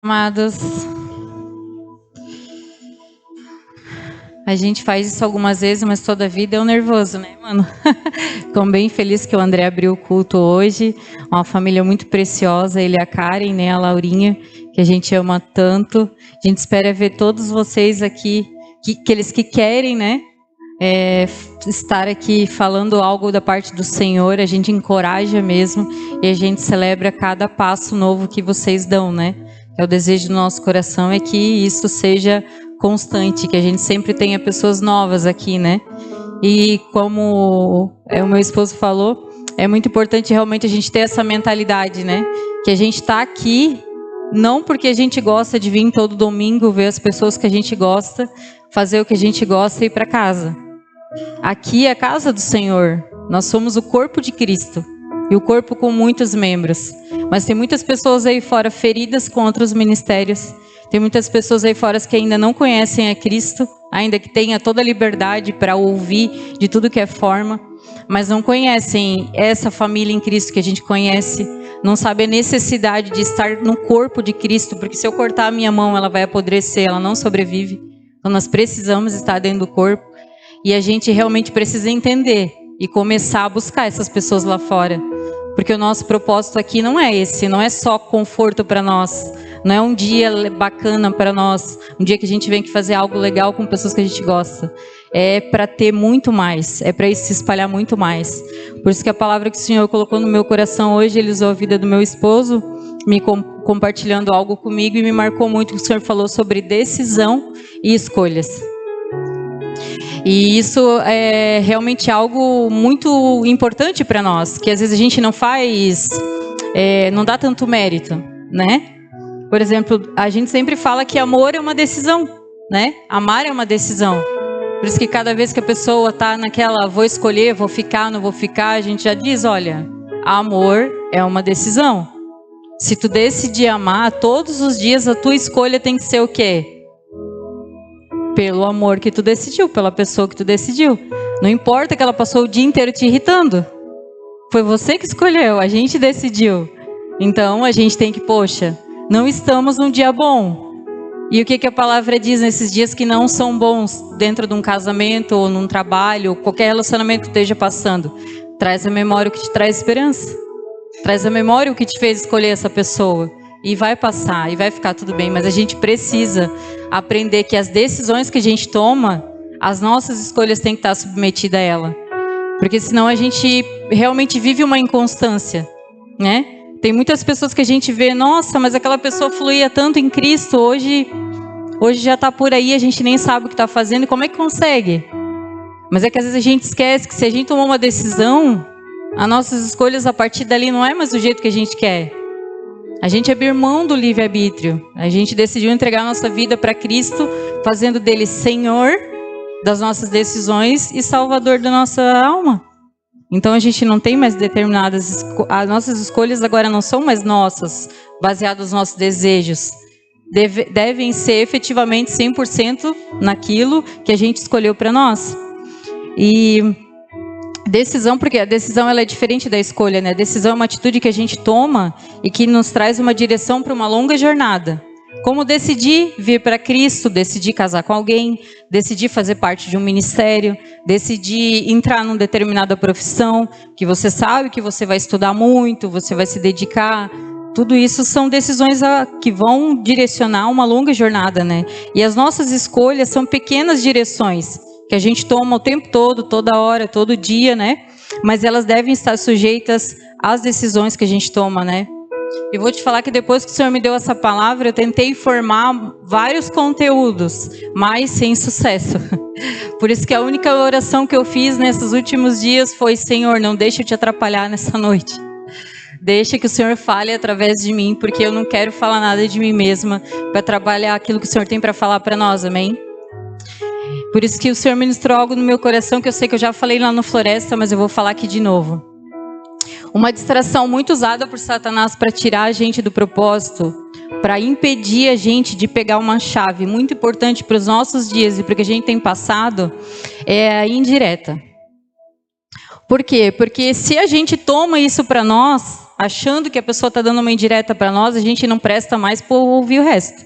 Amados, a gente faz isso algumas vezes, mas toda a vida é um nervoso, né, mano? Fico bem feliz que o André abriu o culto hoje. Uma família muito preciosa, ele e a Karen, né, a Laurinha, que a gente ama tanto. A gente espera ver todos vocês aqui, aqueles que querem, né, estar aqui falando algo da parte do Senhor. A gente encoraja mesmo e a gente celebra cada passo novo que vocês dão, né? O desejo do nosso coração é que isso seja constante, que a gente sempre tenha pessoas novas aqui, né? E como o meu esposo falou, é muito importante realmente a gente ter essa mentalidade, né? Que a gente está aqui não porque a gente gosta de vir todo domingo ver as pessoas que a gente gosta, fazer o que a gente gosta e ir para casa. Aqui é a casa do Senhor. Nós somos o corpo de Cristo. E o corpo com muitos membros. Mas tem muitas pessoas aí fora feridas com outros ministérios. Tem muitas pessoas aí fora que ainda não conhecem a Cristo, ainda que tenha toda a liberdade para ouvir de tudo que é forma, mas não conhecem essa família em Cristo que a gente conhece, não sabe a necessidade de estar no corpo de Cristo, porque se eu cortar a minha mão, ela vai apodrecer, ela não sobrevive. Então nós precisamos estar dentro do corpo e a gente realmente precisa entender e começar a buscar essas pessoas lá fora. Porque o nosso propósito aqui não é esse, não é só conforto para nós, não é um dia bacana para nós, um dia que a gente vem aqui fazer algo legal com pessoas que a gente gosta. É para ter muito mais, é para isso se espalhar muito mais. Por isso que a palavra que o Senhor colocou no meu coração hoje, ele usou a vida do meu esposo, me compartilhando algo comigo e me marcou muito o que o Senhor falou sobre decisão e escolhas. E isso é realmente algo muito importante para nós, que às vezes a gente não faz, não dá tanto mérito, né? Por exemplo, a gente sempre fala que amor é uma decisão, né? Amar é uma decisão. Por isso que cada vez que a pessoa está naquela, vou escolher, vou ficar, não vou ficar, a gente já diz, olha, amor é uma decisão. Se tu decidir amar, todos os dias a tua escolha tem que ser o quê? Pelo amor que tu decidiu, pela pessoa que tu decidiu. Não importa que ela passou o dia inteiro te irritando. Foi você que escolheu, a gente decidiu. Então a gente tem que, poxa, não estamos num dia bom. E o que a palavra diz nesses dias que não são bons dentro de um casamento ou num trabalho, ou qualquer relacionamento que esteja passando? Traz à memória o que te traz esperança. Traz à memória o que te fez escolher essa pessoa. E vai passar, e vai ficar tudo bem, mas a gente precisa aprender que as decisões que a gente toma, as nossas escolhas têm que estar submetidas a ela. Porque senão a gente realmente vive uma inconstância, né? Tem muitas pessoas que a gente vê, nossa, mas aquela pessoa fluía tanto em Cristo, hoje já está por aí, a gente nem sabe o que está fazendo, e como é que consegue? Mas é que às vezes a gente esquece que se a gente tomou uma decisão, as nossas escolhas a partir dali não é mais do jeito que a gente quer. A gente abriu mão do livre-arbítrio. A gente decidiu entregar a nossa vida para Cristo, fazendo dele Senhor das nossas decisões e Salvador da nossa alma. Então a gente não tem mais determinadas... As nossas escolhas agora não são mais nossas, baseadas nos nossos desejos. Devem ser efetivamente 100% naquilo que a gente escolheu para nós. E... decisão, porque a decisão ela é diferente da escolha, né? A decisão é uma atitude que a gente toma e que nos traz uma direção para uma longa jornada. Como decidir vir para Cristo, decidir casar com alguém, decidir fazer parte de um ministério, decidir entrar numa determinada profissão, que você sabe que você vai estudar muito, você vai se dedicar. Tudo isso são decisões que vão direcionar uma longa jornada, né? E as nossas escolhas são pequenas direções que a gente toma o tempo todo, toda hora, todo dia, né? Mas elas devem estar sujeitas às decisões que a gente toma, né? E vou te falar que depois que o Senhor me deu essa palavra, eu tentei formar vários conteúdos, mas sem sucesso. Por isso que a única oração que eu fiz nesses últimos dias foi, Senhor, não deixe eu te atrapalhar nessa noite. Deixa que o Senhor fale através de mim, porque eu não quero falar nada de mim mesma para trabalhar aquilo que o Senhor tem para falar para nós, amém? Por isso que o Senhor ministrou algo no meu coração, que eu sei que eu já falei lá no Floresta, mas eu vou falar aqui de novo. Uma distração muito usada por Satanás para tirar a gente do propósito, para impedir a gente de pegar uma chave muito importante para os nossos dias e para o que a gente tem passado, é a indireta. Por quê? Porque se a gente toma isso para nós, achando que a pessoa está dando uma indireta para nós, a gente não presta mais para ouvir o resto.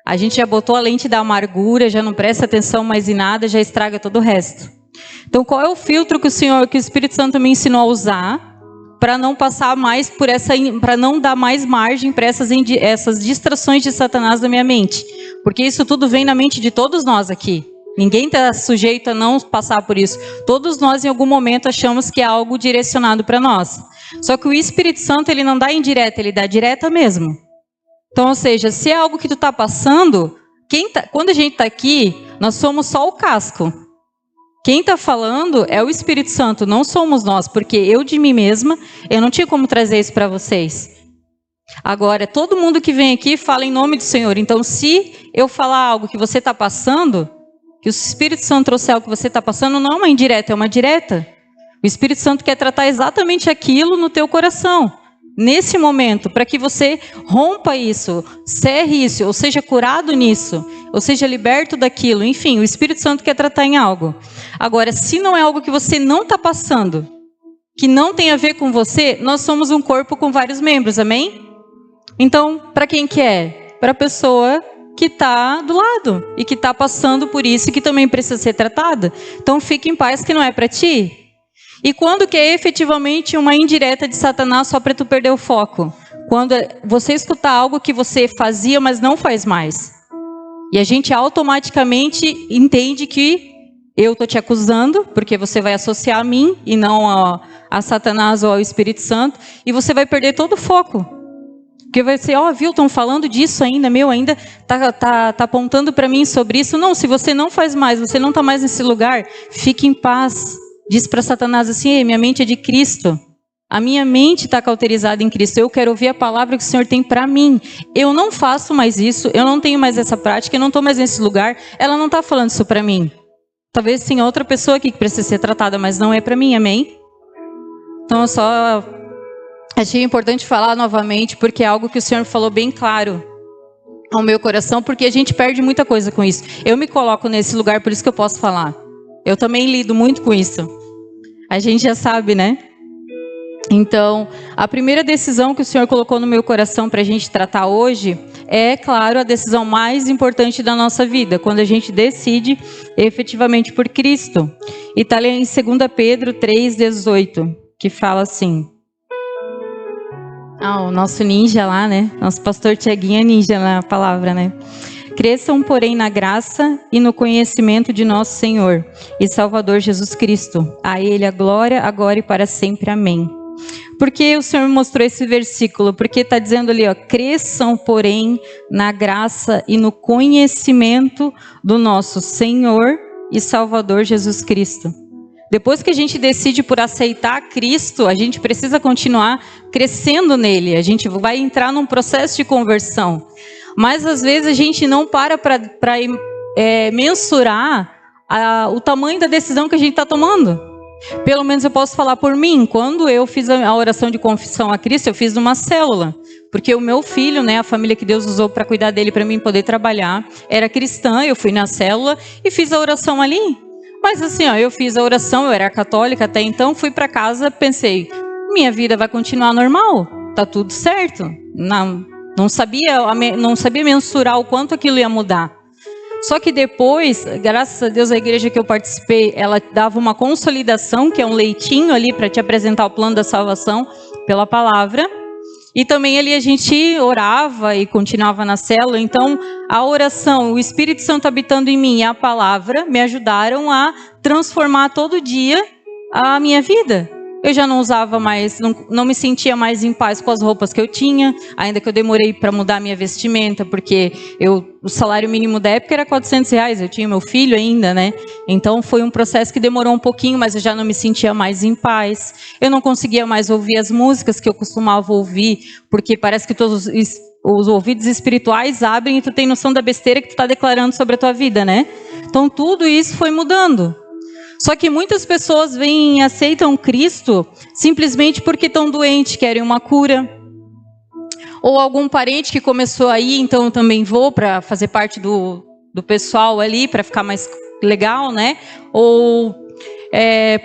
A gente já botou a lente da amargura, já não presta atenção mais em nada, já estraga todo o resto. Então, qual é o filtro que o Espírito Santo me ensinou a usar para não passar mais por para não dar mais margem para essas distrações de Satanás da minha mente? Porque isso tudo vem na mente de todos nós aqui. Ninguém está sujeito a não passar por isso. Todos nós, em algum momento, achamos que é algo direcionado para nós. Só que o Espírito Santo, ele não dá indireta, ele dá direta mesmo. Então, ou seja, se é algo que tu está passando, quando a gente está aqui, nós somos só o casco. Quem está falando é o Espírito Santo, não somos nós. Porque eu, de mim mesma, eu não tinha como trazer isso para vocês. Agora, todo mundo que vem aqui fala em nome do Senhor. Então, se eu falar algo que você está passando, que o Espírito Santo trouxe algo que você está passando, não é uma indireta, é uma direta. O Espírito Santo quer tratar exatamente aquilo no teu coração, nesse momento, para que você rompa isso, cerre isso, ou seja curado nisso, ou seja liberto daquilo. Enfim, o Espírito Santo quer tratar em algo. Agora, se não é algo que você não está passando, que não tem a ver com você, nós somos um corpo com vários membros, amém? Então, para quem que é? Para a pessoa que está do lado e que está passando por isso e que também precisa ser tratada. Então fique em paz que não é para ti. E quando que é efetivamente uma indireta de Satanás só para tu perder o foco? Quando você escutar algo que você fazia, mas não faz mais. E a gente automaticamente entende que eu estou te acusando, porque você vai associar a mim e não a Satanás ou ao Espírito Santo, e você vai perder todo o foco. Porque vai ser, viu, estão falando disso ainda, ainda tá apontando para mim sobre isso. Não, se você não faz mais, você não está mais nesse lugar, fique em paz. Diz para Satanás assim, minha mente é de Cristo. A minha mente está cauterizada em Cristo. Eu quero ouvir a palavra que o Senhor tem para mim. Eu não faço mais isso, eu não tenho mais essa prática, eu não estou mais nesse lugar. Ela não está falando isso para mim. Talvez tenha outra pessoa aqui que precisa ser tratada, mas não é para mim, amém? Então, eu só achei importante falar novamente, porque é algo que o Senhor falou bem claro ao meu coração, porque a gente perde muita coisa com isso. Eu me coloco nesse lugar, por isso que eu posso falar. Eu também lido muito com isso. A gente já sabe, né? Então, a primeira decisão que o Senhor colocou no meu coração para a gente tratar hoje é, claro, a decisão mais importante da nossa vida, quando a gente decide efetivamente por Cristo. E está ali em 2 Pedro 3,18, que fala assim... o nosso ninja lá, né? Nosso pastor Tiaguinho é ninja na palavra, né? Cresçam, porém, na graça e no conhecimento de nosso Senhor e Salvador Jesus Cristo. A Ele a glória, agora e para sempre. Amém. Por que o Senhor mostrou esse versículo? Porque está dizendo ali, cresçam, porém, na graça e no conhecimento do nosso Senhor e Salvador Jesus Cristo. Depois que a gente decide por aceitar Cristo, a gente precisa continuar crescendo nele. A gente vai entrar num processo de conversão. Mas às vezes a gente não para mensurar o tamanho da decisão que a gente está tomando. Pelo menos eu posso falar por mim. Quando eu fiz a oração de confissão a Cristo, eu fiz numa célula. Porque o meu filho, né, a família que Deus usou para cuidar dele, para mim poder trabalhar, era cristã. Eu fui na célula e fiz a oração ali. Mas assim, eu fiz a oração, eu era católica até então, fui para casa, pensei, minha vida vai continuar normal, tá tudo certo. Não sabia mensurar o quanto aquilo ia mudar. Só que depois, graças a Deus, a igreja que eu participei, ela dava uma consolidação, que é um leitinho ali para te apresentar o plano da salvação pela palavra. E também ali a gente orava e continuava na célula. Então, a oração, o Espírito Santo habitando em mim e a palavra me ajudaram a transformar todo dia a minha vida. Eu já não usava mais, não me sentia mais em paz com as roupas que eu tinha, ainda que eu demorei para mudar a minha vestimenta, porque o salário mínimo da época era R$400, eu tinha meu filho ainda, né? Então foi um processo que demorou um pouquinho, mas eu já não me sentia mais em paz. Eu não conseguia mais ouvir as músicas que eu costumava ouvir, porque parece que todos os ouvidos espirituais abrem e tu tem noção da besteira que tu está declarando sobre a tua vida, né? Então tudo isso foi mudando. Só que muitas pessoas vêm e aceitam Cristo simplesmente porque estão doentes, querem uma cura. Ou algum parente que começou aí, então eu também vou para fazer parte do pessoal ali, para ficar mais legal, né? Ou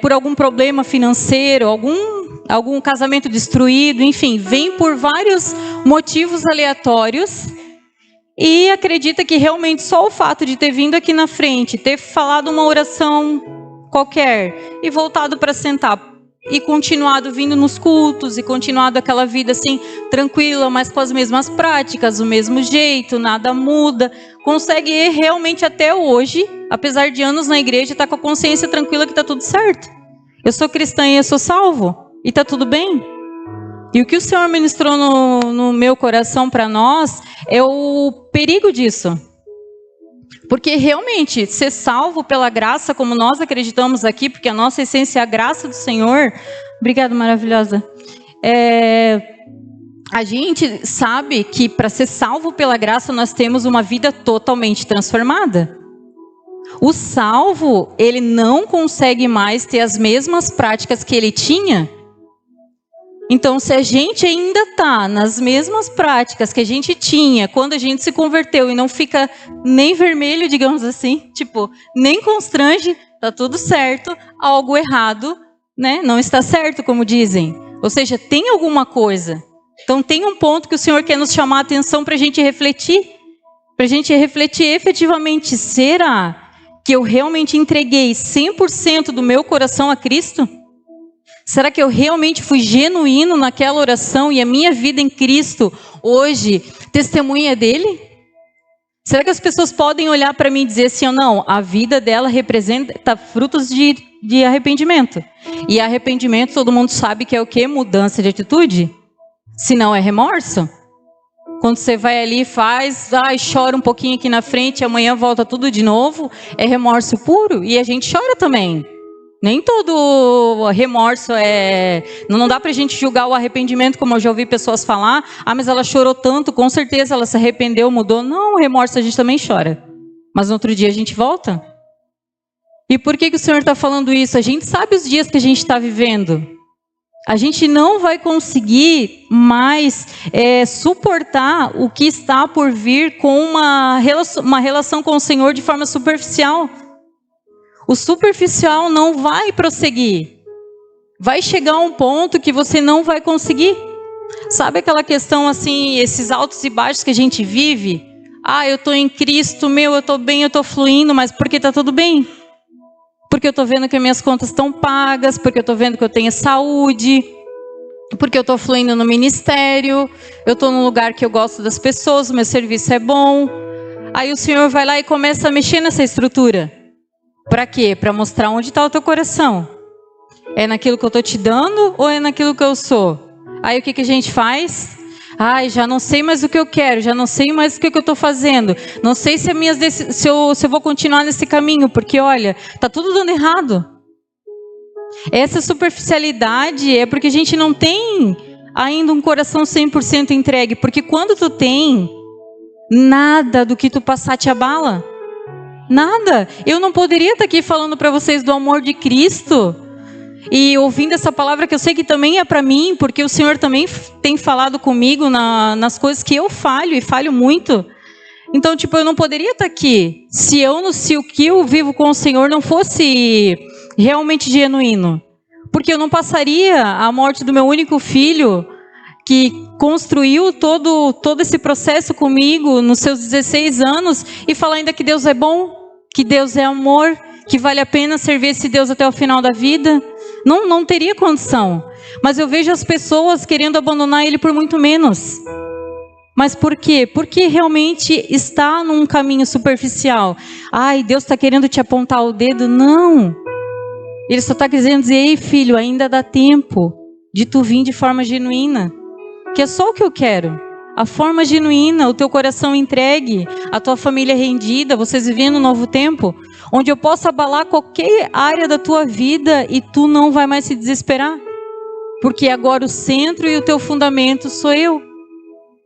por algum problema financeiro, algum casamento destruído, enfim, vem por vários motivos aleatórios e acredita que realmente só o fato de ter vindo aqui na frente, ter falado uma oração qualquer e voltado para sentar e continuado vindo nos cultos e continuado aquela vida assim tranquila, mas com as mesmas práticas, o mesmo jeito, nada muda, consegue ir realmente até hoje, apesar de anos na igreja, estar com a consciência tranquila que está tudo certo. Eu sou cristã e eu sou salvo e está tudo bem. E o que o Senhor ministrou no meu coração para nós é o perigo disso. Porque realmente, ser salvo pela graça, como nós acreditamos aqui, porque a nossa essência é a graça do Senhor. Obrigada, maravilhosa. A gente sabe que para ser salvo pela graça, nós temos uma vida totalmente transformada. O salvo, ele não consegue mais ter as mesmas práticas que ele tinha. Então, se a gente ainda está nas mesmas práticas que a gente tinha quando a gente se converteu e não fica nem vermelho, digamos assim, tipo, nem constrange, tá tudo certo, algo errado, né? Não está certo, como dizem. Ou seja, tem alguma coisa. Então, tem um ponto que o Senhor quer nos chamar a atenção para a gente refletir. Para a gente refletir efetivamente, será que eu realmente entreguei 100% do meu coração a Cristo? Será que eu realmente fui genuíno naquela oração e a minha vida em Cristo hoje testemunha dele? Será que as pessoas podem olhar para mim e dizer assim ou não? A vida dela representa frutos de arrependimento. E arrependimento todo mundo sabe que é o quê? Mudança de atitude? Se não é remorso? Quando você vai ali e faz, chora um pouquinho aqui na frente, amanhã volta tudo de novo, é remorso puro e a gente chora também. Nem todo remorso não dá pra gente julgar o arrependimento, como eu já ouvi pessoas falar. Mas ela chorou tanto, com certeza ela se arrependeu, mudou. Não, o remorso a gente também chora. Mas no outro dia a gente volta. E por que o Senhor está falando isso? A gente sabe os dias que a gente está vivendo. A gente não vai conseguir mais suportar o que está por vir com uma relação com o Senhor de forma superficial. O superficial não vai prosseguir. Vai chegar um ponto que você não vai conseguir. Sabe aquela questão assim, esses altos e baixos que a gente vive? Eu estou em Cristo, eu estou bem, eu estou fluindo, mas por que está tudo bem? Porque eu estou vendo que as minhas contas estão pagas, porque eu estou vendo que eu tenho saúde, porque eu estou fluindo no ministério, eu estou num lugar que eu gosto das pessoas, o meu serviço é bom. Aí o Senhor vai lá e começa a mexer nessa estrutura. Para quê? Para mostrar onde está o teu coração. É naquilo que eu estou te dando ou é naquilo que eu sou? Aí o que a gente faz? Já não sei mais o que eu quero, já não sei mais o que eu estou fazendo. Não sei se eu vou continuar nesse caminho, porque olha, está tudo dando errado. Essa superficialidade é porque a gente não tem ainda um coração 100% entregue. Porque quando tu tem, nada do que tu passar te abala. Nada. Eu não poderia estar aqui falando para vocês do amor de Cristo e ouvindo essa palavra que eu sei que também é para mim, porque o Senhor também tem falado comigo nas coisas que eu falho e falho muito. Então, eu não poderia estar aqui se o que eu vivo com o Senhor não fosse realmente genuíno. Porque eu não passaria a morte do meu único filho, que construiu todo esse processo comigo nos seus 16 anos e falar ainda que Deus é bom, que Deus é amor, que vale a pena servir esse Deus até o final da vida. Não teria condição. Mas eu vejo as pessoas querendo abandonar Ele por muito menos. Mas por quê? Porque realmente está num caminho superficial. Deus está querendo te apontar o dedo? Não. Ele só está querendo dizer, ei filho, ainda dá tempo de tu vir de forma genuína. Que é só o que eu quero. A forma genuína, o teu coração entregue, a tua família rendida, vocês vivendo um novo tempo, onde eu possa abalar qualquer área da tua vida e tu não vai mais se desesperar. Porque agora o centro e o teu fundamento sou eu.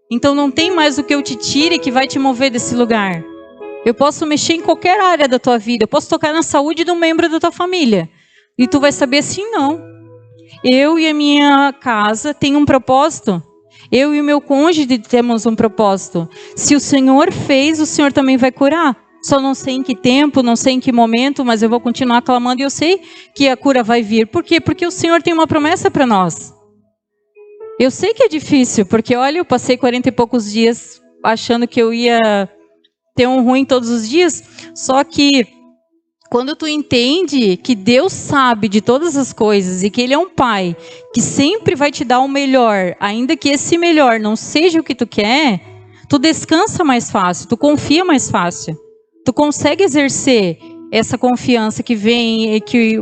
Então não tem mais o que eu te tire que vai te mover desse lugar. Eu posso mexer em qualquer área da tua vida, eu posso tocar na saúde de um membro da tua família. E tu vai saber assim, não. Eu e a minha casa tem um propósito. Eu e o meu cônjuge temos um propósito. Se o Senhor fez, o Senhor também vai curar. Só não sei em que tempo, não sei em que momento, mas eu vou continuar clamando e eu sei que a cura vai vir. Por quê? Porque o Senhor tem uma promessa para nós. Eu sei que é difícil, porque olha, eu passei 40 e poucos dias achando que eu ia ter um ruim todos os dias, só que quando tu entende que Deus sabe de todas as coisas e que Ele é um Pai que sempre vai te dar o melhor, ainda que esse melhor não seja o que tu quer, tu descansa mais fácil, tu confia mais fácil. Tu consegue exercer essa confiança que vem, que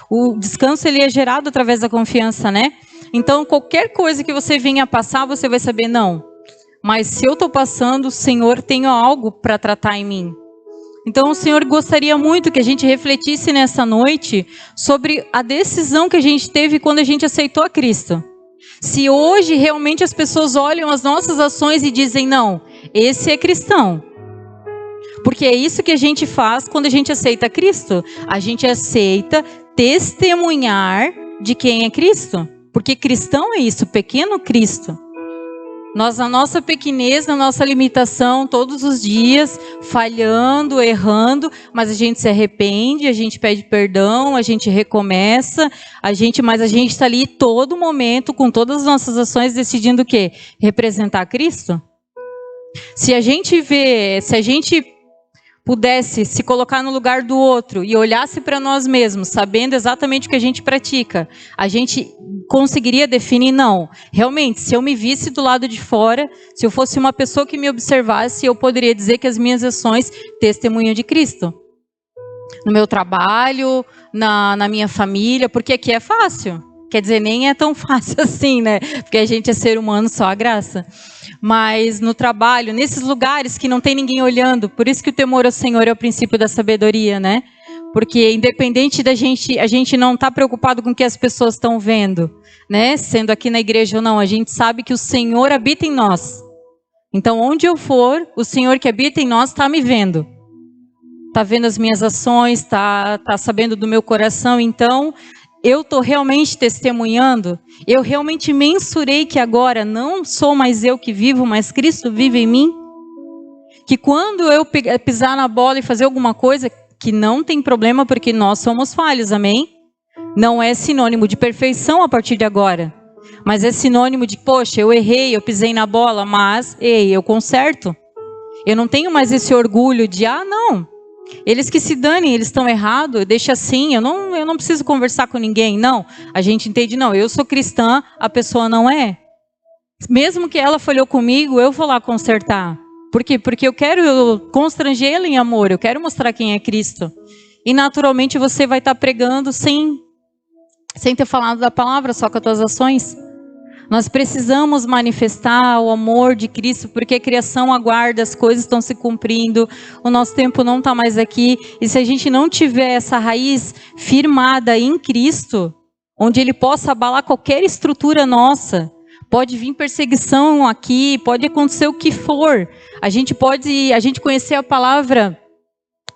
o descanso ele é gerado através da confiança, né? Então, qualquer coisa que você venha passar, você vai saber, não. Mas se eu estou passando, o Senhor tem algo para tratar em mim. Então, o Senhor gostaria muito que a gente refletisse nessa noite sobre a decisão que a gente teve quando a gente aceitou a Cristo. Se hoje realmente as pessoas olham as nossas ações e dizem, não, esse é cristão. Porque é isso que a gente faz quando a gente aceita Cristo. A gente aceita testemunhar de quem é Cristo. Porque cristão é isso, pequeno Cristo. Nós, na nossa pequenez, na nossa limitação, todos os dias, falhando, errando, mas a gente se arrepende, a gente pede perdão, a gente recomeça, mas a gente está ali todo momento, com todas as nossas ações, decidindo o quê? Representar Cristo? Se a gente pudesse se colocar no lugar do outro e olhasse para nós mesmos, sabendo exatamente o que a gente pratica, a gente conseguiria definir, não. Realmente, se eu me visse do lado de fora, se eu fosse uma pessoa que me observasse, eu poderia dizer que as minhas ações testemunham de Cristo. No meu trabalho, na minha família, porque aqui é fácil. Quer dizer, nem é tão fácil assim, né? Porque a gente é ser humano, só a graça. Mas no trabalho, nesses lugares que não tem ninguém olhando, por isso que o temor ao Senhor é o princípio da sabedoria, né? Porque independente da gente, a gente não está preocupado com o que as pessoas estão vendo, né? Sendo aqui na igreja ou não, a gente sabe que o Senhor habita em nós. Então, onde eu for, o Senhor que habita em nós está me vendo. Está vendo as minhas ações, está sabendo do meu coração, então eu estou realmente testemunhando, eu realmente mensurei que agora não sou mais eu que vivo, mas Cristo vive em mim. Que quando eu pisar na bola e fazer alguma coisa, que não tem problema, porque nós somos falhos, amém? Não é sinônimo de perfeição a partir de agora. Mas é sinônimo de, poxa, eu errei, eu pisei na bola, mas, ei, eu conserto. Eu não tenho mais esse orgulho de, não. Eles que se danem, eles estão errados, deixa assim, eu não preciso conversar com ninguém, não. A gente entende, não, eu sou cristã, a pessoa não é. Mesmo que ela falhou comigo, eu vou lá consertar. Por quê? Porque eu quero constrangê-la em amor, eu quero mostrar quem é Cristo. E naturalmente você vai estar pregando sem ter falado da palavra, só com as tuas ações. Nós precisamos manifestar o amor de Cristo, porque a criação aguarda, as coisas estão se cumprindo, o nosso tempo não está mais aqui. E se a gente não tiver essa raiz firmada em Cristo, onde Ele possa abalar qualquer estrutura nossa, pode vir perseguição aqui, pode acontecer o que for. A gente conhecer a palavra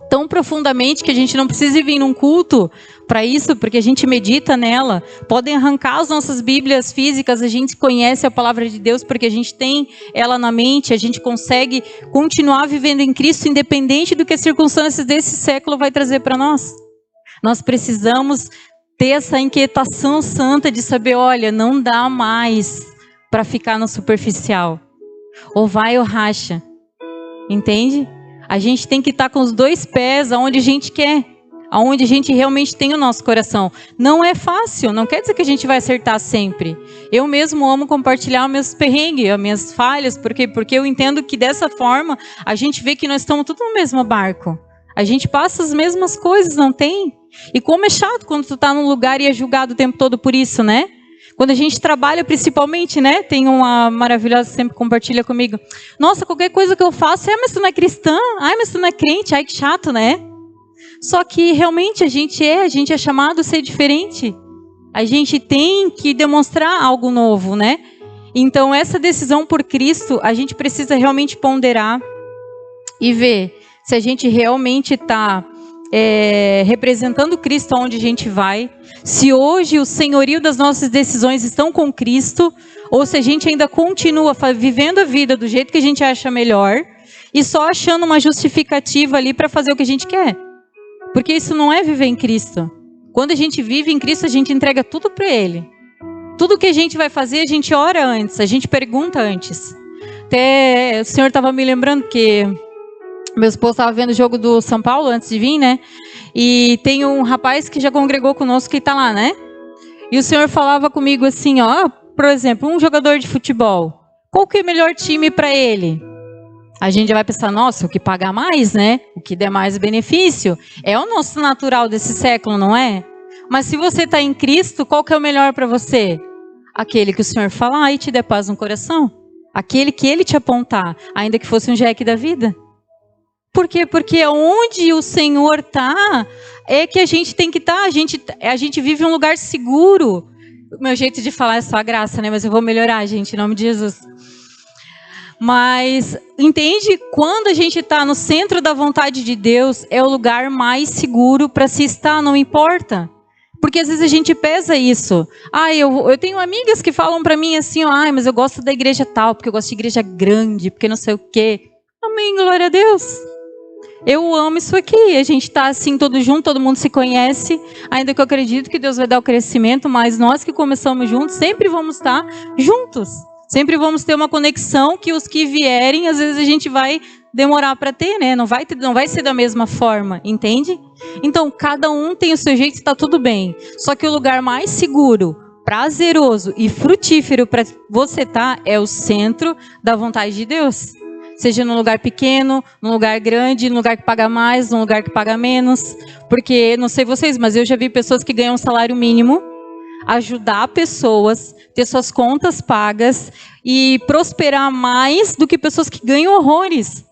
tão profundamente que a gente não precisa vir num culto para isso, porque a gente medita nela. Podem arrancar as nossas Bíblias físicas, a gente conhece a palavra de Deus porque a gente tem ela na mente, a gente consegue continuar vivendo em Cristo independente do que as circunstâncias desse século vai trazer para nós. Nós precisamos ter essa inquietação santa de saber, olha, não dá mais para ficar no superficial. Ou vai ou racha. Entende? A gente tem que estar com os dois pés aonde a gente quer, aonde a gente realmente tem o nosso coração. Não é fácil, não quer dizer que a gente vai acertar sempre. Eu mesmo amo compartilhar os meus perrengues, as minhas falhas, porque eu entendo que dessa forma a gente vê que nós estamos tudo no mesmo barco. A gente passa as mesmas coisas, não tem? E como é chato quando tu está num lugar e é julgado o tempo todo por isso, né? Quando a gente trabalha principalmente, né? Tem uma maravilhosa que sempre compartilha comigo. Nossa, qualquer coisa que eu faço, mas tu não é cristã? Mas tu não é crente? Que chato, né? Só que realmente a gente é chamado a ser diferente. A gente tem que demonstrar algo novo, né? Então essa decisão por Cristo, a gente precisa realmente ponderar e ver se a gente realmente está representando Cristo aonde a gente vai, se hoje o senhorio das nossas decisões estão com Cristo, ou se a gente ainda continua vivendo a vida do jeito que a gente acha melhor, e só achando uma justificativa ali para fazer o que a gente quer. Porque isso não é viver em Cristo. Quando a gente vive em Cristo, a gente entrega tudo para Ele. Tudo que a gente vai fazer, a gente ora antes, a gente pergunta antes. Até o Senhor estava me lembrando que meu esposo estava vendo o jogo do São Paulo antes de vir, né? E tem um rapaz que já congregou conosco que está lá, né? E o Senhor falava comigo assim, ó, por exemplo, um jogador de futebol, qual que é o melhor time para ele? A gente já vai pensar, nossa, o que paga mais, né? O que der mais benefício. É o nosso natural desse século, não é? Mas se você está em Cristo, qual que é o melhor para você? Aquele que o Senhor falar e te der paz no coração. Aquele que Ele te apontar, ainda que fosse um jeque da vida. Por quê? Porque onde o Senhor está, é que a gente tem que estar. A gente vive um lugar seguro. O meu jeito de falar é só a graça, né? Mas eu vou melhorar, gente, em nome de Jesus. Mas, entende? Quando a gente está no centro da vontade de Deus, é o lugar mais seguro para se estar, não importa. Porque às vezes a gente pesa isso. Eu tenho amigas que falam para mim assim, mas eu gosto da igreja tal, porque eu gosto de igreja grande, porque não sei o quê. Amém, glória a Deus. Eu amo isso aqui, a gente está assim todo junto, todo mundo se conhece, ainda que eu acredito que Deus vai dar o crescimento, mas nós que começamos juntos, sempre vamos estar juntos, sempre vamos ter uma conexão que os que vierem, às vezes a gente vai demorar para ter, né? Não vai ser da mesma forma, entende? Então, cada um tem o seu jeito e está tudo bem, só que o lugar mais seguro, prazeroso e frutífero para você estar é o centro da vontade de Deus. Seja num lugar pequeno, num lugar grande, num lugar que paga mais, num lugar que paga menos. Porque, não sei vocês, mas eu já vi pessoas que ganham um salário mínimo, ajudar pessoas, ter suas contas pagas e prosperar mais do que pessoas que ganham horrores.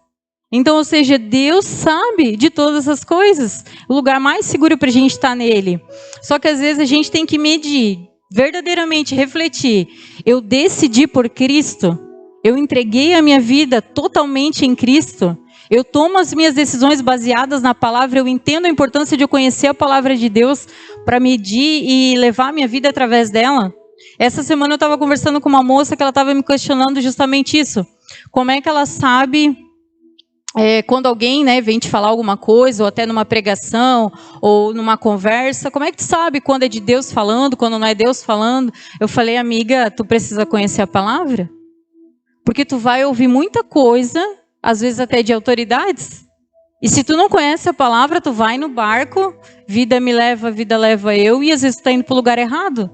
Então, ou seja, Deus sabe de todas as coisas. O lugar mais seguro para a gente estar nele. Só que às vezes a gente tem que medir, verdadeiramente refletir. Eu decidi por Cristo? Eu entreguei a minha vida totalmente em Cristo. Eu tomo as minhas decisões baseadas na palavra. Eu entendo a importância de eu conhecer a palavra de Deus para medir e levar a minha vida através dela. Essa semana eu estava conversando com uma moça que ela estava me questionando justamente isso. Como é que ela sabe quando alguém, né, vem te falar alguma coisa, ou até numa pregação, ou numa conversa, como é que tu sabe quando é de Deus falando, quando não é Deus falando? Eu falei, amiga, tu precisa conhecer a palavra? Porque tu vai ouvir muita coisa, às vezes até de autoridades. E se tu não conhece a palavra, tu vai no barco, vida me leva, vida leva eu, e às vezes tu tá indo pro lugar errado.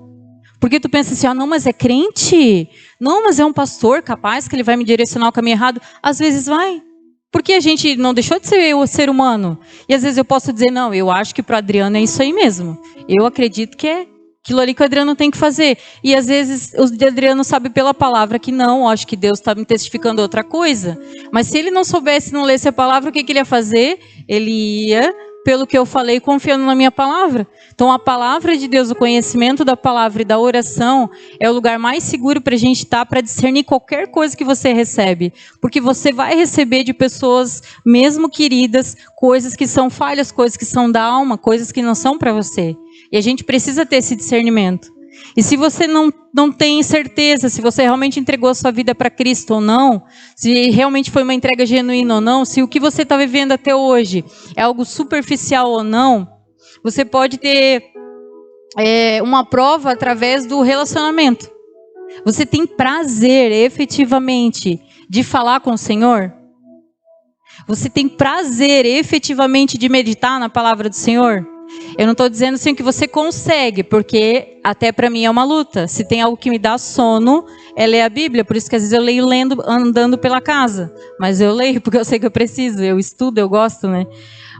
Porque tu pensa assim, não, mas é crente? Não, mas é um pastor capaz que ele vai me direcionar ao caminho errado? Às vezes vai. Porque a gente não deixou de ser o ser humano. E às vezes eu posso dizer, não, eu acho que pro Adriano é isso aí mesmo. Eu acredito que é aquilo ali que o Adriano tem que fazer. E às vezes o Adriano sabe pela palavra que não, acho que Deus está me testificando outra coisa. Mas se ele não soubesse, não lesse a palavra, o que ele ia fazer? Ele ia, pelo que eu falei, confiando na minha palavra. Então a palavra de Deus, o conhecimento da palavra e da oração é o lugar mais seguro para a gente estar, para discernir qualquer coisa que você recebe. Porque você vai receber de pessoas, mesmo queridas, coisas que são falhas, coisas que são da alma, coisas que não são para você. E a gente precisa ter esse discernimento. E se você não tem certeza se você realmente entregou a sua vida para Cristo ou não, se realmente foi uma entrega genuína ou não, se o que você está vivendo até hoje é algo superficial ou não, você pode ter uma prova através do relacionamento. Você tem prazer, efetivamente, de falar com o Senhor? Você tem prazer, efetivamente, de meditar na palavra do Senhor? Eu não estou dizendo assim que você consegue, porque até para mim é uma luta. Se tem algo que me dá sono, é ler a Bíblia. Por isso que às vezes eu leio andando pela casa. Mas eu leio porque eu sei que eu preciso, eu estudo, eu gosto, né?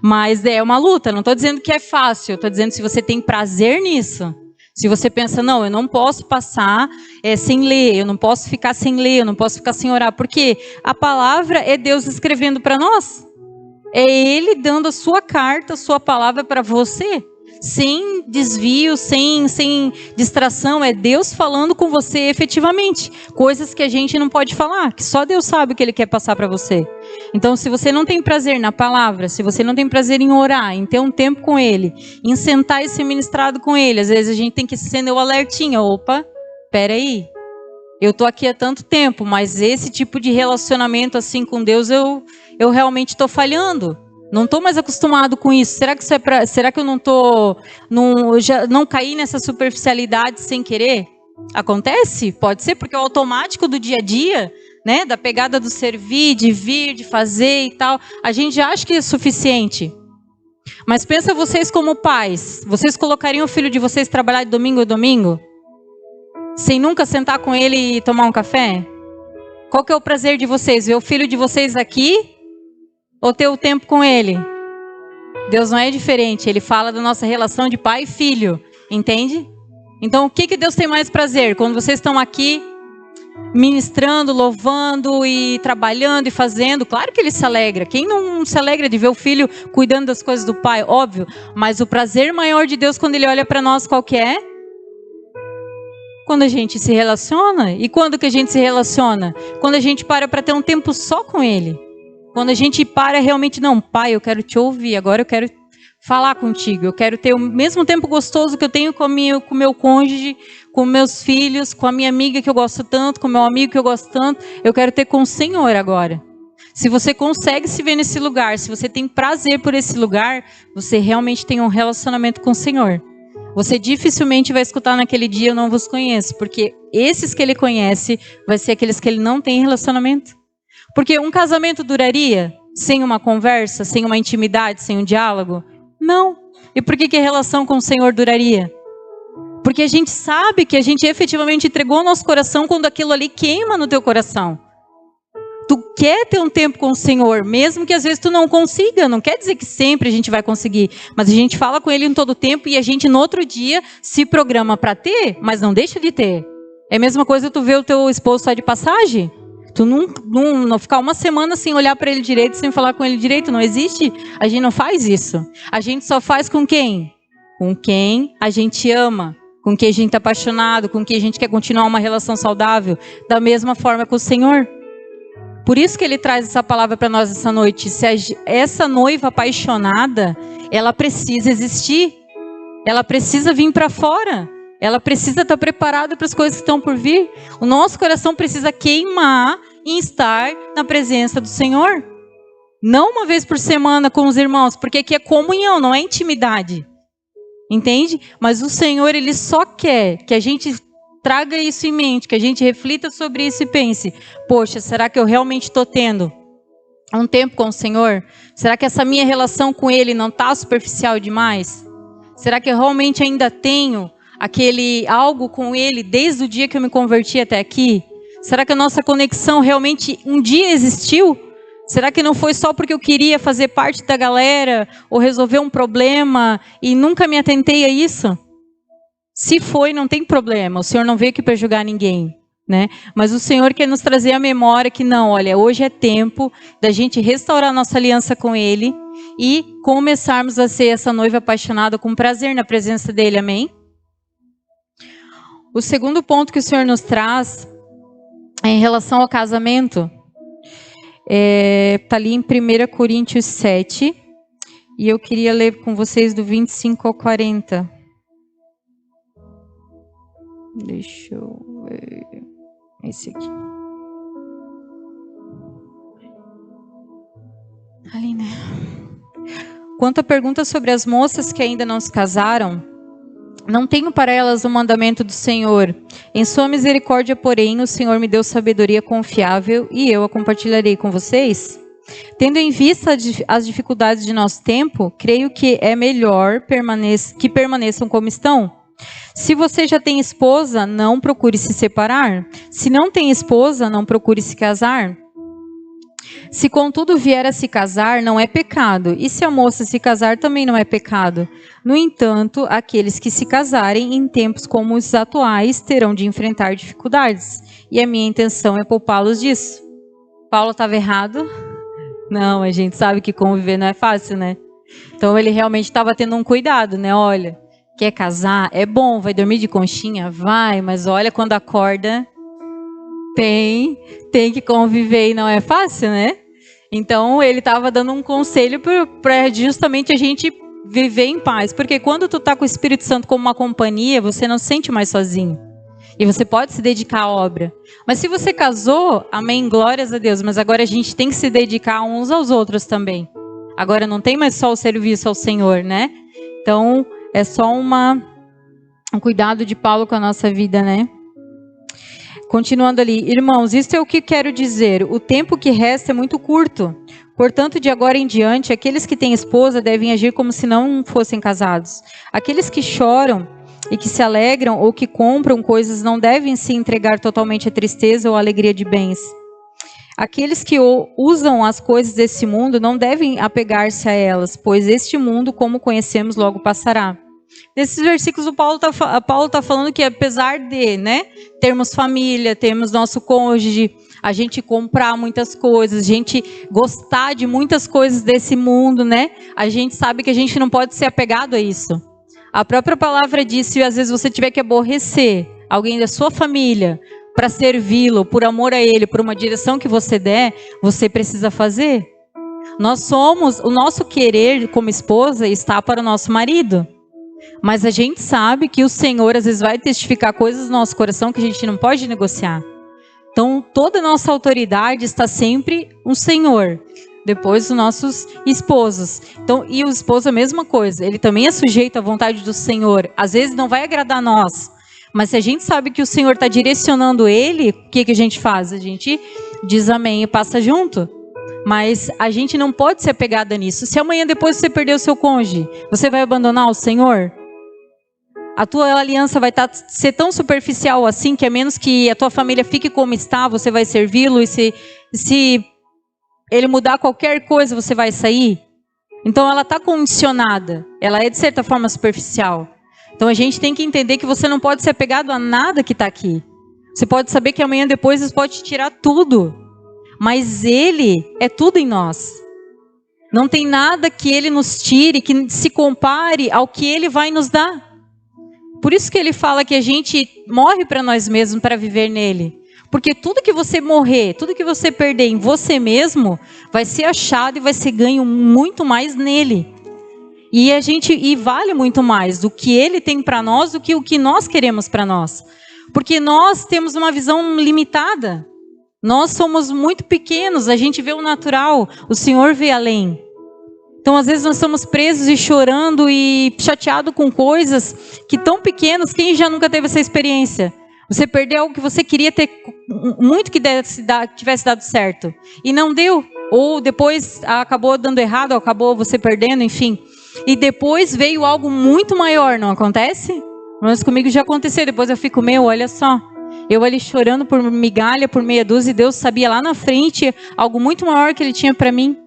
Mas é uma luta, não estou dizendo que é fácil. Estou dizendo se você tem prazer nisso. Se você pensa, não, eu não posso passar sem ler, eu não posso ficar sem ler, eu não posso ficar sem orar. Porque a palavra é Deus escrevendo para nós. É Ele dando a sua carta, a sua palavra para você, sem desvio, sem distração. É Deus falando com você efetivamente. Coisas que a gente não pode falar, que só Deus sabe o que Ele quer passar para você. Então, se você não tem prazer na palavra, se você não tem prazer em orar, em ter um tempo com Ele, em sentar e ser ministrado com Ele, às vezes a gente tem que acender o alertinha. Opa, peraí. Eu tô aqui há tanto tempo, mas esse tipo de relacionamento assim com Deus eu realmente estou falhando. Não estou mais acostumado com isso. Será que eu já não caí nessa superficialidade sem querer? Acontece? Pode ser, porque é o automático do dia a dia, né? Da pegada do servir, de vir, de fazer e tal. A gente já acha que é suficiente. Mas pensa vocês como pais. Vocês colocariam o filho de vocês trabalhar de domingo a domingo? Sem nunca sentar com ele e tomar um café? Qual que é o prazer de vocês? Ver o filho de vocês aqui ou ter o tempo com ele? Deus não é diferente. Ele fala da nossa relação de pai e filho. Entende? Então, o que Deus tem mais prazer? Quando vocês estão aqui ministrando, louvando e trabalhando e fazendo, claro que ele se alegra. Quem não se alegra de ver o filho cuidando das coisas do pai? Óbvio. Mas o prazer maior de Deus quando ele olha para nós, qual que é? Quando a gente se relaciona. E quando que a gente se relaciona? Quando a gente para ter um tempo só com ele. Quando a gente para realmente, não, pai, eu quero te ouvir, agora eu quero falar contigo. Eu quero ter o mesmo tempo gostoso que eu tenho com o meu cônjuge, com meus filhos, com a minha amiga que eu gosto tanto, com o meu amigo que eu gosto tanto. Eu quero ter com o Senhor agora. Se você consegue se ver nesse lugar, se você tem prazer por esse lugar, você realmente tem um relacionamento com o Senhor. Você dificilmente vai escutar naquele dia, eu não vos conheço, porque esses que ele conhece, vai ser aqueles que ele não tem relacionamento. Porque um casamento duraria sem uma conversa, sem uma intimidade, sem um diálogo? Não. E por que a relação com o Senhor duraria? Porque a gente sabe que a gente efetivamente entregou o nosso coração quando aquilo ali queima no teu coração. Tu quer ter um tempo com o Senhor, mesmo que às vezes tu não consiga. Não quer dizer que sempre a gente vai conseguir. Mas a gente fala com Ele em todo tempo e a gente no outro dia se programa para ter, mas não deixa de ter. É a mesma coisa tu ver o teu esposo só de passagem. Tu não ficar uma semana sem olhar para ele direito, sem falar com ele direito. Não existe. A gente não faz isso. A gente só faz com quem? Com quem a gente ama. Com quem a gente está apaixonado. Com quem a gente quer continuar uma relação saudável. Da mesma forma com o Senhor. Por isso que ele traz essa palavra para nós essa noite. Essa noiva apaixonada, ela precisa existir. Ela precisa vir para fora. Ela precisa estar preparada para as coisas que estão por vir. O nosso coração precisa queimar em estar na presença do Senhor. Não uma vez por semana com os irmãos, porque aqui é comunhão, não é intimidade. Entende? Mas o Senhor, Ele só quer que a gente traga isso em mente, que a gente reflita sobre isso e pense, poxa, será que eu realmente estou tendo um tempo com o Senhor? Será que essa minha relação com Ele não está superficial demais? Será que eu realmente ainda tenho aquele algo com Ele desde o dia que eu me converti até aqui? Será que a nossa conexão realmente um dia existiu? Será que não foi só porque eu queria fazer parte da galera ou resolver um problema e nunca me atentei a isso? Se foi, não tem problema. O Senhor não veio aqui para julgar ninguém, né? Mas o Senhor quer nos trazer a memória que não, olha, hoje é tempo da gente restaurar a nossa aliança com Ele e começarmos a ser essa noiva apaixonada com prazer na presença dEle, amém? O segundo ponto que o Senhor nos traz é em relação ao casamento. Está ali em 1 Coríntios 7. E eu queria ler com vocês do 25 ao 40. Deixa eu ver. Esse aqui. Ali, né? Quanto à pergunta sobre as moças que ainda não se casaram, não tenho para elas o mandamento do Senhor. Em sua misericórdia, porém, o Senhor me deu sabedoria confiável e eu a compartilharei com vocês. Tendo em vista as dificuldades de nosso tempo, creio que é melhor que permaneçam como estão. Se você já tem esposa, não procure se separar. Se não tem esposa, não procure se casar. Se contudo vier a se casar, não é pecado. E se a moça se casar, também não é pecado. No entanto, aqueles que se casarem em tempos como os atuais terão de enfrentar dificuldades. E a minha intenção é poupá-los disso. Paulo estava errado? Não, a gente sabe que conviver não é fácil, né? Então ele realmente estava tendo um cuidado, né? Olha, quer casar? É bom, vai dormir de conchinha? Vai, mas olha, quando acorda, tem que conviver e não é fácil, né? Então ele estava dando um conselho para justamente a gente viver em paz. Porque quando tu tá com o Espírito Santo como uma companhia, você não se sente mais sozinho. E você pode se dedicar à obra. Mas se você casou, amém, glórias a Deus. Mas agora a gente tem que se dedicar uns aos outros também. Agora não tem mais só o serviço ao Senhor, né? Então, é só um cuidado de Paulo com a nossa vida, né? Continuando ali. Irmãos, isto é o que quero dizer. O tempo que resta é muito curto. Portanto, de agora em diante, aqueles que têm esposa devem agir como se não fossem casados. Aqueles que choram e que se alegram ou que compram coisas não devem se entregar totalmente à tristeza ou à alegria de bens. Aqueles que usam as coisas desse mundo não devem apegar-se a elas, pois este mundo, como conhecemos, logo passará. Nesses versículos, o Paulo tá falando que apesar de, né, termos família, termos nosso cônjuge, a gente comprar muitas coisas, a gente gostar de muitas coisas desse mundo, né, a gente sabe que a gente não pode ser apegado a isso. A própria palavra diz, se às vezes você tiver que aborrecer alguém da sua família para servi-lo, por amor a ele, por uma direção que você der, você precisa fazer. O nosso querer como esposa está para o nosso marido. Mas a gente sabe que o Senhor às vezes vai testificar coisas no nosso coração que a gente não pode negociar. Então, toda a nossa autoridade está sempre um Senhor. Depois, os nossos esposos. Então, e o esposo a mesma coisa. Ele também é sujeito à vontade do Senhor. Às vezes não vai agradar a nós. Mas se a gente sabe que o Senhor está direcionando ele, o que a gente faz? A gente diz amém e passa junto. Mas a gente não pode ser apegada nisso. Se amanhã depois você perder o seu cônjuge, você vai abandonar o Senhor? A tua aliança vai ser tão superficial assim, que a menos que a tua família fique como está, você vai servi-lo, e se ele mudar qualquer coisa, você vai sair? Então ela está condicionada, ela é de certa forma superficial. Então a gente tem que entender que você não pode ser apegado a nada que está aqui. Você pode saber que amanhã depois Deus pode te tirar tudo. Mas Ele é tudo em nós. Não tem nada que Ele nos tire, que se compare ao que Ele vai nos dar. Por isso que Ele fala que a gente morre para nós mesmos, para viver nele. Porque tudo que você morrer, tudo que você perder em você mesmo, vai ser achado e vai ser ganho muito mais nele. E vale muito mais do que Ele tem para nós do que o que nós queremos para nós. Porque nós temos uma visão limitada. Nós somos muito pequenos, a gente vê o natural, o Senhor vê além. Então, às vezes, nós estamos presos e chorando e chateados com coisas que tão pequenas, quem já nunca teve essa experiência? Você perdeu algo que você queria ter, muito que tivesse dado certo, e não deu. Ou depois acabou dando errado, ou acabou você perdendo, enfim. E depois veio algo muito maior, não acontece? Mas comigo já aconteceu, depois eu fico, olha só. Eu ali chorando por migalha, por meia dúzia, e Deus sabia lá na frente algo muito maior que Ele tinha para mim.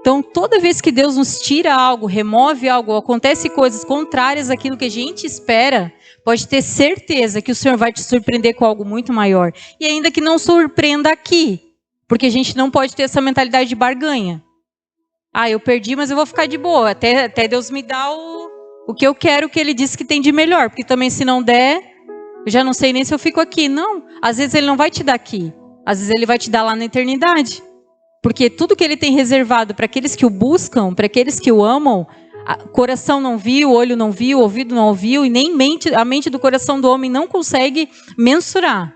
Então, toda vez que Deus nos tira algo, remove algo, acontece coisas contrárias àquilo que a gente espera, pode ter certeza que o Senhor vai te surpreender com algo muito maior. E ainda que não surpreenda aqui, porque a gente não pode ter essa mentalidade de barganha. Eu perdi, mas eu vou ficar de boa, até Deus me dar o que eu quero, o que Ele disse que tem de melhor, porque também se não der, eu já não sei nem se eu fico aqui. Não, às vezes Ele não vai te dar aqui. Às vezes Ele vai te dar lá na eternidade. Porque tudo que Ele tem reservado para aqueles que o buscam, para aqueles que o amam, coração não viu, olho não viu, ouvido não ouviu, e nem a mente do coração do homem não consegue mensurar.